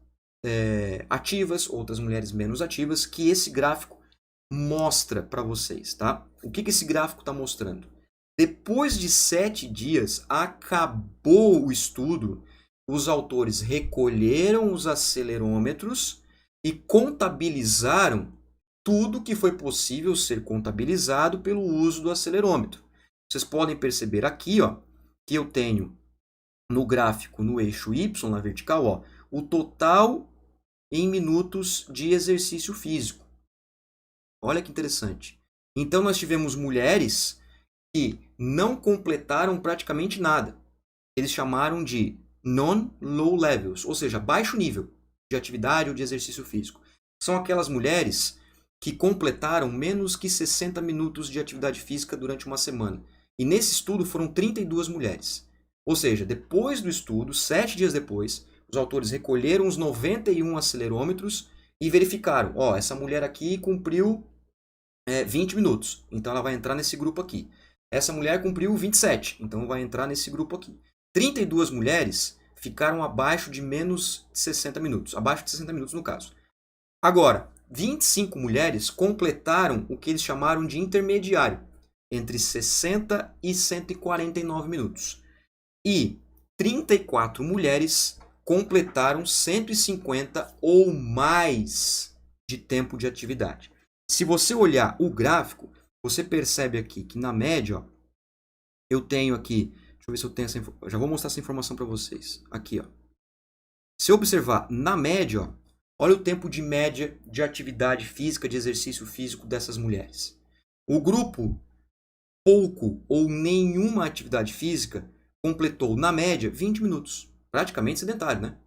ativas, outras mulheres menos ativas, que esse gráfico mostra para vocês, tá? O que esse gráfico está mostrando? Depois de 7 dias, acabou o estudo, os autores recolheram os acelerômetros e contabilizaram tudo que foi possível ser contabilizado pelo uso do acelerômetro. Vocês podem perceber aqui, ó, que eu tenho no gráfico, no eixo Y, na vertical, ó, o total em minutos de exercício físico. Olha que interessante. Então nós tivemos mulheres que não completaram praticamente nada. Eles chamaram de non-low levels, ou seja, baixo nível de atividade ou de exercício físico. São aquelas mulheres que completaram menos que 60 minutos de atividade física durante uma semana. E nesse estudo foram 32 mulheres. Ou seja, depois do estudo, 7 dias depois, os autores recolheram os 91 acelerômetros e verificaram, ó, essa mulher aqui cumpriu 20 minutos, então ela vai entrar nesse grupo aqui. Essa mulher cumpriu 27, então vai entrar nesse grupo aqui. 32 mulheres ficaram abaixo de menos de 60 minutos, abaixo de 60 minutos no caso. Agora, 25 mulheres completaram o que eles chamaram de intermediário, entre 60 e 149 minutos. E 34 mulheres completaram 150 ou mais de tempo de atividade. Se você olhar o gráfico, você percebe aqui que na média, ó, eu tenho aqui, deixa eu ver se eu tenho essa informação, já vou mostrar essa informação para vocês. Aqui, ó. Se eu observar na média, ó, olha o tempo de média de atividade física, de exercício físico dessas mulheres. O grupo pouco ou nenhuma atividade física completou, na média, 20 minutos. Praticamente sedentário, né?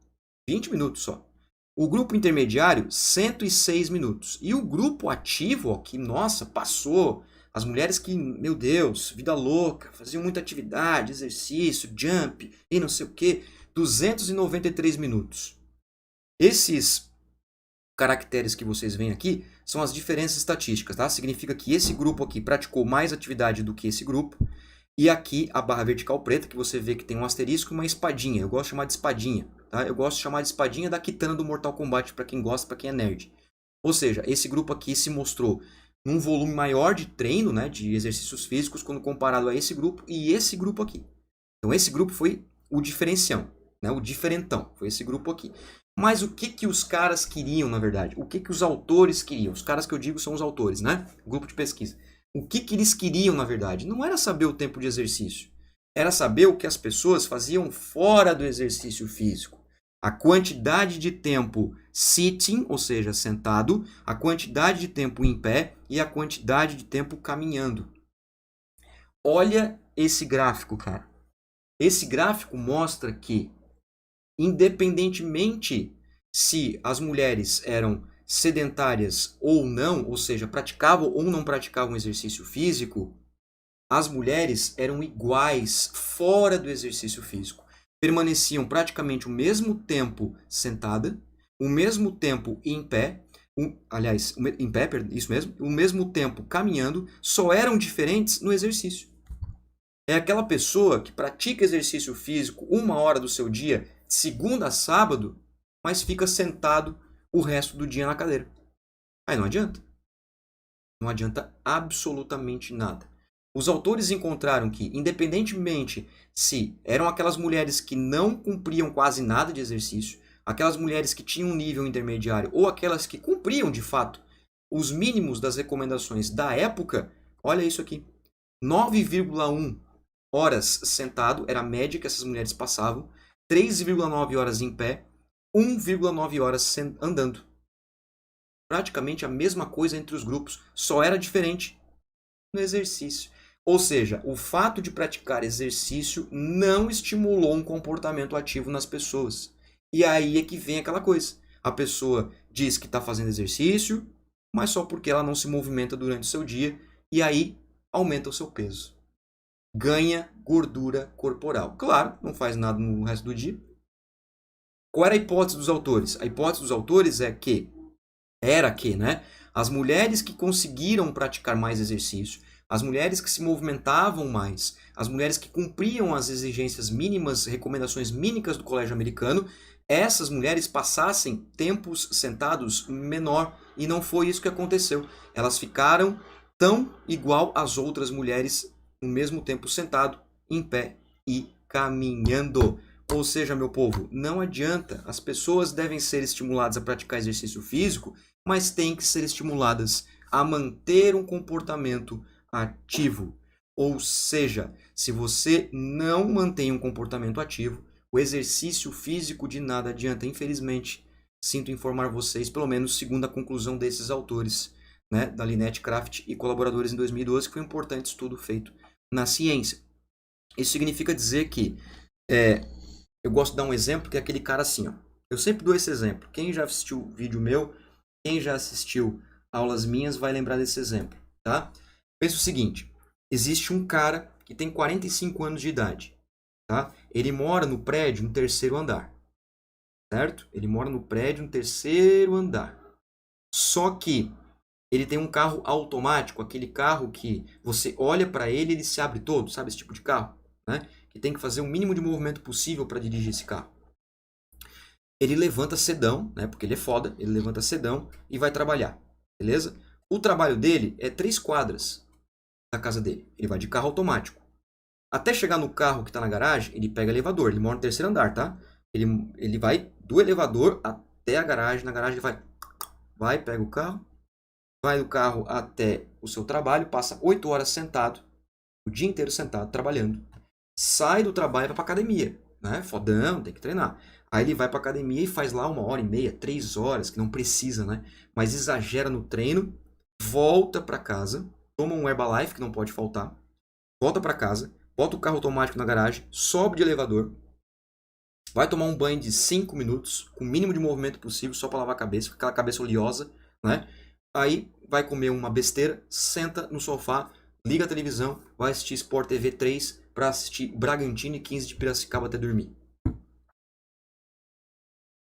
20 minutos só. O grupo intermediário, 106 minutos. E o grupo ativo, ó, que, nossa, passou. As mulheres que, meu Deus, vida louca, faziam muita atividade, exercício, jump e não sei o quê, 293 minutos. Esses caracteres que vocês veem aqui são as diferenças estatísticas, tá? Significa que esse grupo aqui praticou mais atividade do que esse grupo. E aqui a barra vertical preta, que você vê que tem um asterisco e uma espadinha. Eu gosto de chamar de espadinha, tá? Eu gosto de chamar de espadinha da Kitana do Mortal Kombat, para quem gosta, para quem é nerd. Ou seja, esse grupo aqui se mostrou num volume maior de treino, né, de exercícios físicos, quando comparado a esse grupo e esse grupo aqui. Então esse grupo foi o diferencial. né? O diferentão, foi esse grupo aqui. Mas o que que os caras queriam, na verdade? O que que os autores queriam? Os caras que eu digo são os autores, né? O grupo de pesquisa. O que que eles queriam, na verdade? Não era saber o tempo de exercício. Era saber o que as pessoas faziam fora do exercício físico. A quantidade de tempo sitting, ou seja, sentado, a quantidade de tempo em pé e a quantidade de tempo caminhando. Olha esse gráfico, cara. Esse gráfico mostra que, independentemente se as mulheres eram sedentárias ou não, ou seja, praticavam ou não praticavam exercício físico, as mulheres eram iguais fora do exercício físico. Permaneciam praticamente o mesmo tempo sentada, o mesmo tempo em pé, em pé, isso mesmo, o mesmo tempo caminhando, só eram diferentes no exercício. É aquela pessoa que pratica exercício físico 1 hora do seu dia, de segunda a sábado, mas fica sentado o resto do dia na cadeira. Aí não adianta. Não adianta absolutamente nada. Os autores encontraram que, independentemente se eram aquelas mulheres que não cumpriam quase nada de exercício, aquelas mulheres que tinham um nível intermediário ou aquelas que cumpriam de fato os mínimos das recomendações da época, olha isso aqui: 9,1 horas sentado era a média que essas mulheres passavam, 3,9 horas em pé, 1,9 horas andando. Praticamente a mesma coisa entre os grupos, só era diferente no exercício. Ou seja, o fato de praticar exercício não estimulou um comportamento ativo nas pessoas. E aí é que vem aquela coisa. A pessoa diz que está fazendo exercício, mas só porque ela não se movimenta durante o seu dia, e aí aumenta o seu peso. Ganha gordura corporal. Claro, não faz nada no resto do dia. Qual era a hipótese dos autores? A hipótese dos autores era que, né, as mulheres que conseguiram praticar mais exercício, as mulheres que se movimentavam mais, as mulheres que cumpriam as exigências mínimas, recomendações mínimas do colégio americano, essas mulheres passassem tempos sentados menor, e não foi isso que aconteceu. Elas ficaram tão igual às outras mulheres no mesmo tempo sentado, em pé e caminhando. Ou seja, meu povo, não adianta. As pessoas devem ser estimuladas a praticar exercício físico, mas têm que ser estimuladas a manter um comportamento ativo. Ou seja, se você não mantém um comportamento ativo, o exercício físico de nada adianta. Infelizmente, sinto informar vocês, pelo menos segundo a conclusão desses autores, né, da Lynette Craft e colaboradores em 2012, que foi um importante estudo feito na ciência. Isso significa dizer que eu gosto de dar um exemplo que é aquele cara assim, ó. Eu sempre dou esse exemplo. Quem já assistiu vídeo meu, quem já assistiu aulas minhas vai lembrar desse exemplo, tá? Pensa o seguinte, existe um cara que tem 45 anos de idade, tá? Ele mora no prédio no 3º andar, certo? Ele mora no prédio no 3º andar. Só que ele tem um carro automático, aquele carro que você olha para ele e ele se abre todo, sabe esse tipo de carro, né? Que tem que fazer o mínimo de movimento possível para dirigir esse carro. Ele levanta cedão, né? Porque ele é foda, ele levanta cedão e vai trabalhar, beleza? O trabalho dele é 3 quadras da casa dele. Ele vai de carro automático. Até chegar no carro que está na garagem, ele pega elevador. Ele mora no 3º andar, tá? Ele vai do elevador até a garagem. Na garagem ele vai, pega o carro, vai do carro até o seu trabalho, passa 8 horas sentado, o dia inteiro sentado, trabalhando. Sai do trabalho e vai pra academia, né? Fodão, tem que treinar. Aí ele vai pra academia e faz lá 1h30, 3 horas, que não precisa, né? Mas exagera no treino, volta pra casa, toma um Herbalife, que não pode faltar, volta pra casa, bota o carro automático na garagem, sobe de elevador, vai tomar um banho de 5 minutos, com o mínimo de movimento possível, só pra lavar a cabeça, com aquela cabeça oleosa, né? Aí vai comer uma besteira, senta no sofá, liga a televisão, vai assistir Sport TV 3 para assistir Bragantino e 15 de Piracicaba até dormir.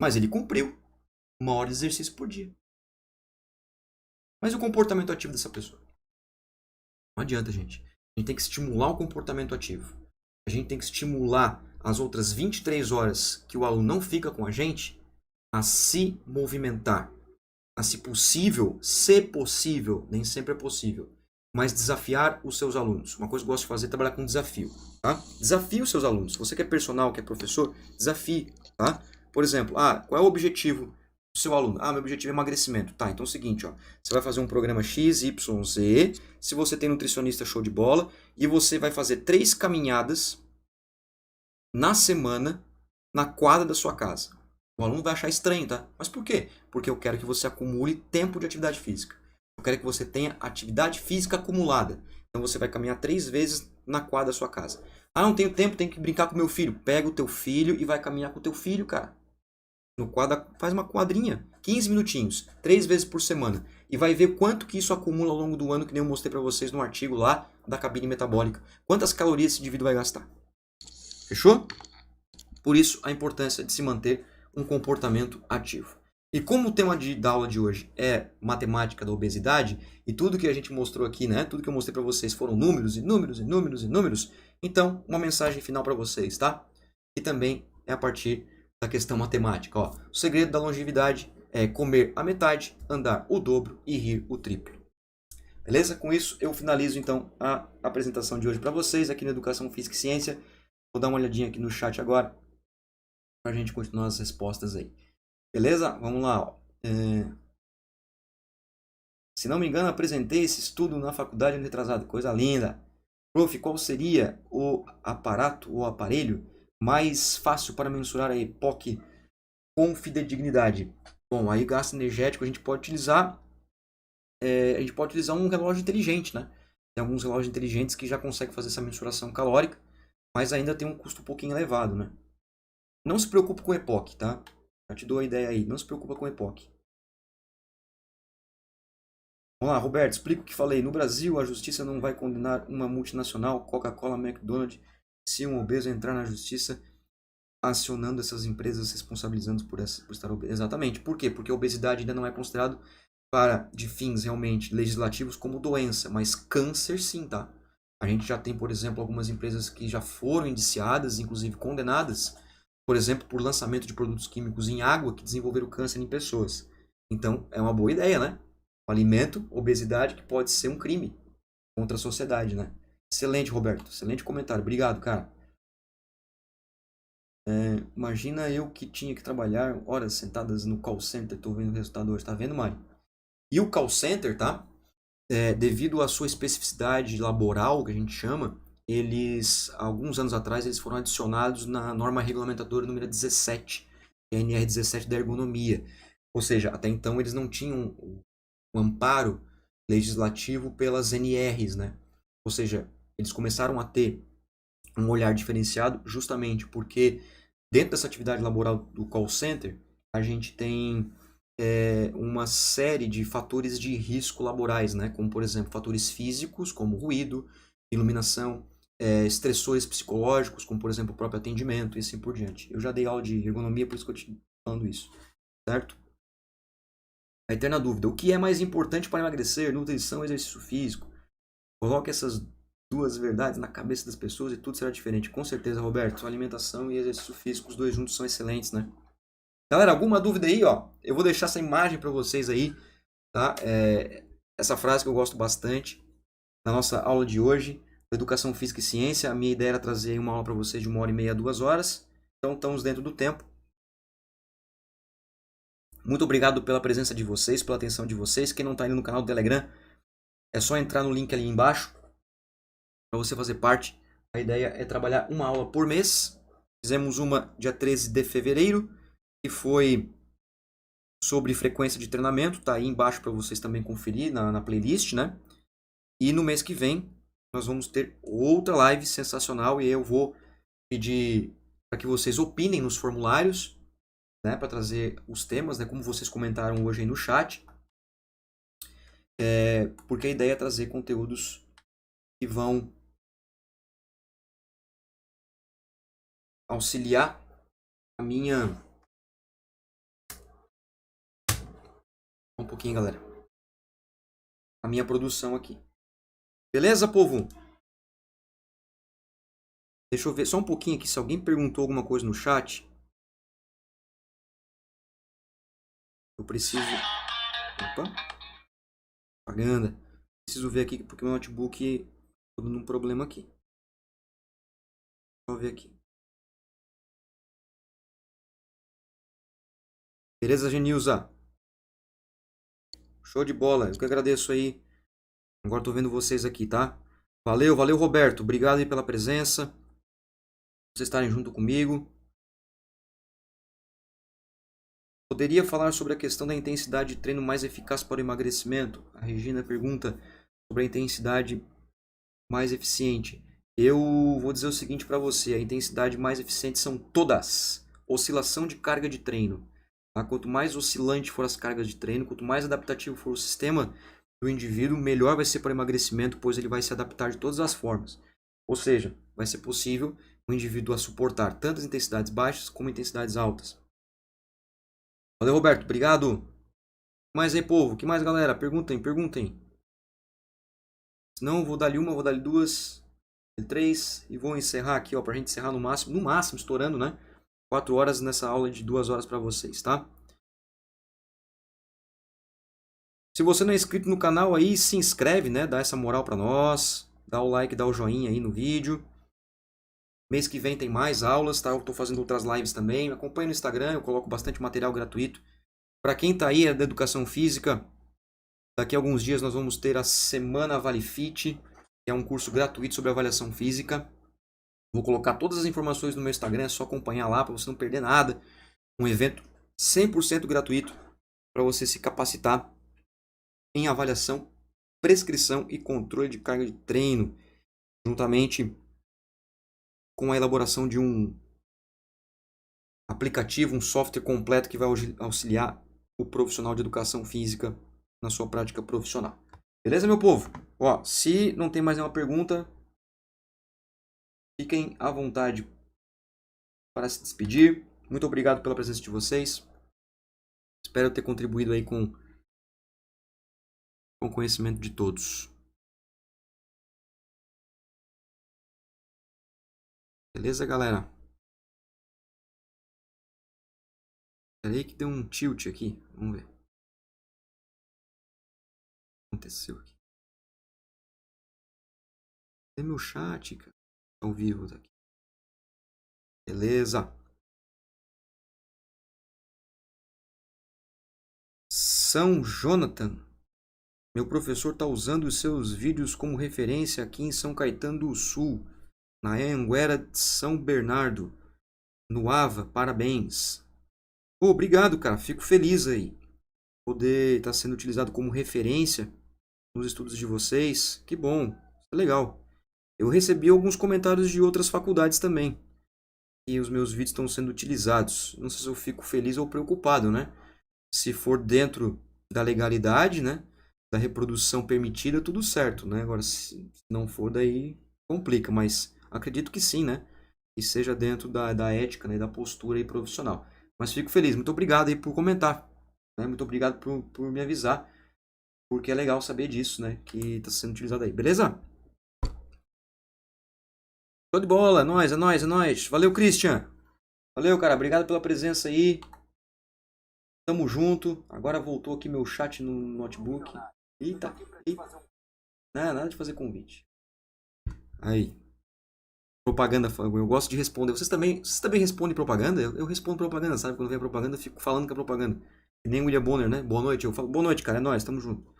Mas ele cumpriu 1 hora de exercício por dia. Mas e o comportamento ativo dessa pessoa? Não adianta, gente. A gente tem que estimular o comportamento ativo. A gente tem que estimular as outras 23 horas que o aluno não fica com a gente a se movimentar. A, se possível, nem sempre é possível, mas desafiar os seus alunos. Uma coisa que eu gosto de fazer é trabalhar com desafio, tá? Desafie os seus alunos. Se você que é personal, que é professor, desafie, tá? Por exemplo, qual é o objetivo do seu aluno? Meu objetivo é emagrecimento. Tá, então é o seguinte, ó, você vai fazer um programa X, Y, Z, se você tem nutricionista, show de bola, e você vai fazer 3 caminhadas na semana na quadra da sua casa. O aluno vai achar estranho, tá? Mas por quê? Porque eu quero que você acumule tempo de atividade física. Eu quero que você tenha atividade física acumulada. Então você vai caminhar 3 vezes na quadra da sua casa. Não tenho tempo, tenho que brincar com meu filho. Pega o teu filho e vai caminhar com o teu filho, cara. No quadra, faz uma quadrinha, 15 minutinhos, 3 vezes por semana. E vai ver quanto que isso acumula ao longo do ano, que nem eu mostrei para vocês no artigo lá da cabine metabólica. Quantas calorias esse indivíduo vai gastar. Fechou? Por isso, a importância de se manter um comportamento ativo. E como o tema da aula de hoje é matemática da obesidade, e tudo que a gente mostrou aqui, né, tudo que eu mostrei para vocês foram números e números e números e números, então, uma mensagem final para vocês, tá? E também é a partir da questão matemática. Ó. O segredo da longevidade é comer a metade, andar o dobro e rir o triplo. Beleza? Com isso, eu finalizo, então, a apresentação de hoje para vocês aqui na Educação Física e Ciência. Vou dar uma olhadinha aqui no chat agora, para a gente continuar as respostas aí. Beleza? Vamos lá. Ó. Se não me engano, apresentei esse estudo na faculdade ano retrasado. Coisa linda. Prof, qual seria o aparato ou aparelho mais fácil para mensurar a EPOC com fidedignidade? Bom, aí gasto energético a gente pode utilizar um relógio inteligente, né? Tem alguns relógios inteligentes que já conseguem fazer essa mensuração calórica, mas ainda tem um custo um pouquinho elevado, né? Não se preocupe com EPOC, tá? Já te dou a ideia aí. Não se preocupa com EPOC. Vamos lá, Roberto, explica o que falei. No Brasil, a justiça não vai condenar uma multinacional, Coca-Cola, McDonald's, se um obeso entrar na justiça acionando essas empresas responsabilizando por estar obeso. Exatamente. Por quê? Porque a obesidade ainda não é considerado de fins realmente legislativos como doença, mas câncer sim, tá? A gente já tem, por exemplo, algumas empresas que já foram indiciadas, inclusive condenadas, por exemplo, por lançamento de produtos químicos em água que desenvolveram câncer em pessoas. Então, é uma boa ideia, né? O alimento, obesidade, que pode ser um crime contra a sociedade, né? Excelente, Roberto. Excelente comentário. Obrigado, cara. Imagina eu que tinha que trabalhar horas sentadas no call center. Tô vendo o resultado hoje. Tá vendo, Mário? E o call center, tá? Devido à sua especificidade laboral, que a gente chama, alguns anos atrás, eles foram adicionados na norma regulamentadora número 17, que é a NR17 da ergonomia. Ou seja, até então eles não tinham o amparo legislativo pelas NRs, né? Ou seja, eles começaram a ter um olhar diferenciado justamente porque dentro dessa atividade laboral do call center, a gente tem uma série de fatores de risco laborais, né? Como, por exemplo, fatores físicos, como ruído, iluminação, estressores psicológicos, como, por exemplo, o próprio atendimento e assim por diante. Eu já dei aula de ergonomia, por isso que eu estou falando isso, certo? A eterna dúvida, o que é mais importante para emagrecer? Nutrição ou exercício físico? Coloque essas duas verdades na cabeça das pessoas e tudo será diferente. Com certeza, Roberto, alimentação e exercício físico, os dois juntos são excelentes, né? Galera, alguma dúvida aí, ó? Eu vou deixar essa imagem para vocês aí, tá? Essa frase que eu gosto bastante na nossa aula de hoje, Educação Física e Ciência. A minha ideia era trazer uma aula para vocês de 1h30 a 2 horas. Então, estamos dentro do tempo. Muito obrigado pela presença de vocês, pela atenção de vocês. Quem não está indo no canal do Telegram, é só entrar no link ali embaixo para você fazer parte. A ideia é trabalhar uma aula por mês. Fizemos uma dia 13 de fevereiro, que foi sobre frequência de treinamento. Tá aí embaixo para vocês também conferir na playlist, né? E no mês que vem, nós vamos ter outra live sensacional. E aí eu vou pedir para que vocês opinem nos formulários, né? Para trazer os temas, né? Como vocês comentaram hoje aí no chat. Porque a ideia é trazer conteúdos que vão auxiliar a minha... Um pouquinho, galera. A minha produção aqui. Beleza, povo? Deixa eu ver só um pouquinho aqui se alguém perguntou alguma coisa no chat. Eu preciso... Opa. Propaganda. Preciso ver aqui porque meu notebook tá dando um problema aqui. Vou ver aqui. Beleza, Genilza? Show de bola. Eu que agradeço aí. Agora tô vendo vocês aqui, tá? Valeu, valeu, Roberto. Obrigado aí pela presença. Vocês estarem junto comigo. Poderia falar sobre a questão da intensidade de treino mais eficaz para o emagrecimento? A Regina pergunta sobre a intensidade mais eficiente. Eu vou dizer o seguinte para você: a intensidade mais eficiente são todas. Oscilação de carga de treino. Tá? Quanto mais oscilante for as cargas de treino, quanto mais adaptativo for o sistema do indivíduo, melhor vai ser para o emagrecimento, pois ele vai se adaptar de todas as formas. Ou seja, vai ser possível o indivíduo a suportar tantas intensidades baixas como intensidades altas. Valeu, Roberto. Obrigado. Que mais aí, povo? Que mais, galera? Perguntem, perguntem. Se não, vou dar-lhe uma, vou dar-lhe duas, três e vou encerrar aqui, ó, pra gente encerrar no máximo, estourando, né? 4 horas nessa aula de 2 horas para vocês, tá? Se você não é inscrito no canal aí, se inscreve, né? Dá essa moral para nós, dá o like, dá o joinha aí no vídeo. Mês que vem tem mais aulas, tá? Eu tô fazendo outras lives também. Me acompanha no Instagram, eu coloco bastante material gratuito. Para quem tá aí da educação física, daqui a alguns dias nós vamos ter a Semana Vale Fit, que é um curso gratuito sobre avaliação física. Vou colocar todas as informações no meu Instagram, é só acompanhar lá para você não perder nada. Um evento 100% gratuito para você se capacitar em avaliação, prescrição e controle de carga de treino, juntamente com a elaboração de um aplicativo, um software completo que vai auxiliar o profissional de educação física na sua prática profissional. Beleza, meu povo? Ó, se não tem mais nenhuma pergunta, fiquem à vontade para se despedir. Muito obrigado pela presença de vocês. Espero ter contribuído aí com o conhecimento de todos. Beleza, galera? Peraí que deu um tilt aqui. Vamos ver. O que aconteceu aqui? Cadê meu chat, cara? Ao vivo daqui. Beleza. São Jonathan. Meu professor está usando os seus vídeos como referência aqui em São Caetano do Sul, na Anhanguera de São Bernardo, no AVA. Parabéns. Pô, obrigado, cara. Fico feliz aí. Poder estar sendo utilizado como referência nos estudos de vocês. Que bom. Isso é legal. Eu recebi alguns comentários de outras faculdades também. E os meus vídeos estão sendo utilizados. Não sei se eu fico feliz ou preocupado, né? Se for dentro da legalidade, né? Da reprodução permitida, tudo certo, né? Agora, se não for, daí complica. Mas acredito que sim, né? Que seja dentro da ética, né? Da postura aí profissional. Mas fico feliz. Muito obrigado aí por comentar. Né? Muito obrigado por me avisar. Porque é legal saber disso, né? Que está sendo utilizado aí. Beleza? Show de bola. É nóis, é nóis, é nóis. Valeu, Christian. Valeu, cara. Obrigado pela presença aí. Tamo junto. Agora voltou aqui meu chat no notebook. Eita. Eita. Não, nada de fazer convite. Aí. Propaganda. Eu gosto de responder. Vocês também respondem propaganda? Eu respondo propaganda, sabe? Quando vem a propaganda, eu fico falando com a propaganda. Que nem o William Bonner, né? Boa noite. Eu falo, boa noite, cara. É nóis. Tamo junto.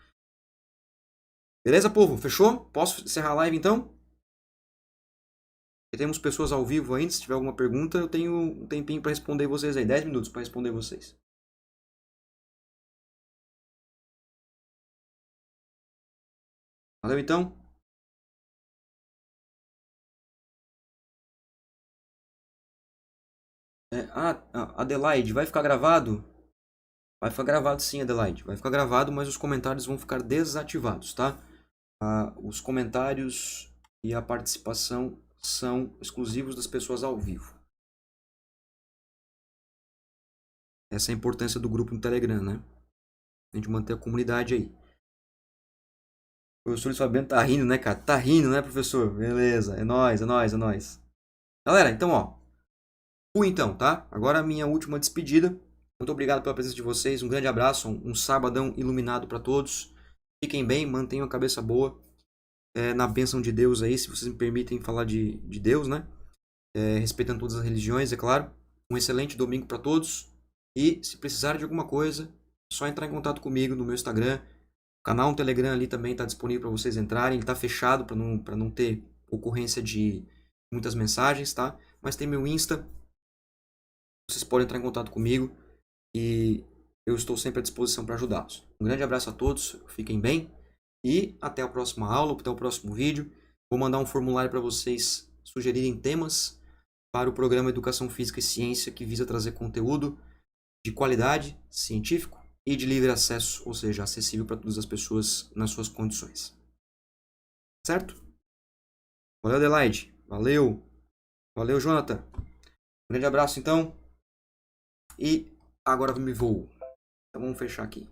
Beleza, povo? Fechou? Posso encerrar a live então? Temos pessoas ao vivo ainda. Se tiver alguma pergunta, eu tenho um tempinho para responder vocês aí. 10 minutos para responder vocês. Valeu então? Adelaide, vai ficar gravado? Vai ficar gravado sim, Adelaide. Vai ficar gravado, mas os comentários vão ficar desativados, tá? Os comentários e a participação são exclusivos das pessoas ao vivo. Essa é a importância do grupo no Telegram, né? A gente manter a comunidade aí. O professor Luiz Fabiano tá rindo, né, cara? Tá rindo, né, professor? Beleza, é nóis, é nóis, é nóis. Galera, então, ó. Fui então, tá? Agora a minha última despedida. Muito obrigado pela presença de vocês. Um grande abraço, um sabadão iluminado para todos. Fiquem bem, mantenham a cabeça boa. Na bênção de Deus aí, se vocês me permitem falar de Deus, né? Respeitando todas as religiões, é claro. Um excelente domingo para todos. E se precisar de alguma coisa, é só entrar em contato comigo no meu Instagram. O canal no Telegram ali também está disponível para vocês entrarem. Ele está fechado para não ter ocorrência de muitas mensagens, tá? Mas tem meu Insta. Vocês podem entrar em contato comigo e eu estou sempre à disposição para ajudá-los. Um grande abraço a todos, fiquem bem e até a próxima aula, até o próximo vídeo. Vou mandar um formulário para vocês sugerirem temas para o programa Educação Física e Ciência, que visa trazer conteúdo de qualidade, científico e de livre acesso, ou seja, acessível para todas as pessoas nas suas condições. Certo? Valeu, Adelaide. Valeu. Valeu, Jonathan. Um grande abraço, então. E agora me vou. Então vamos fechar aqui.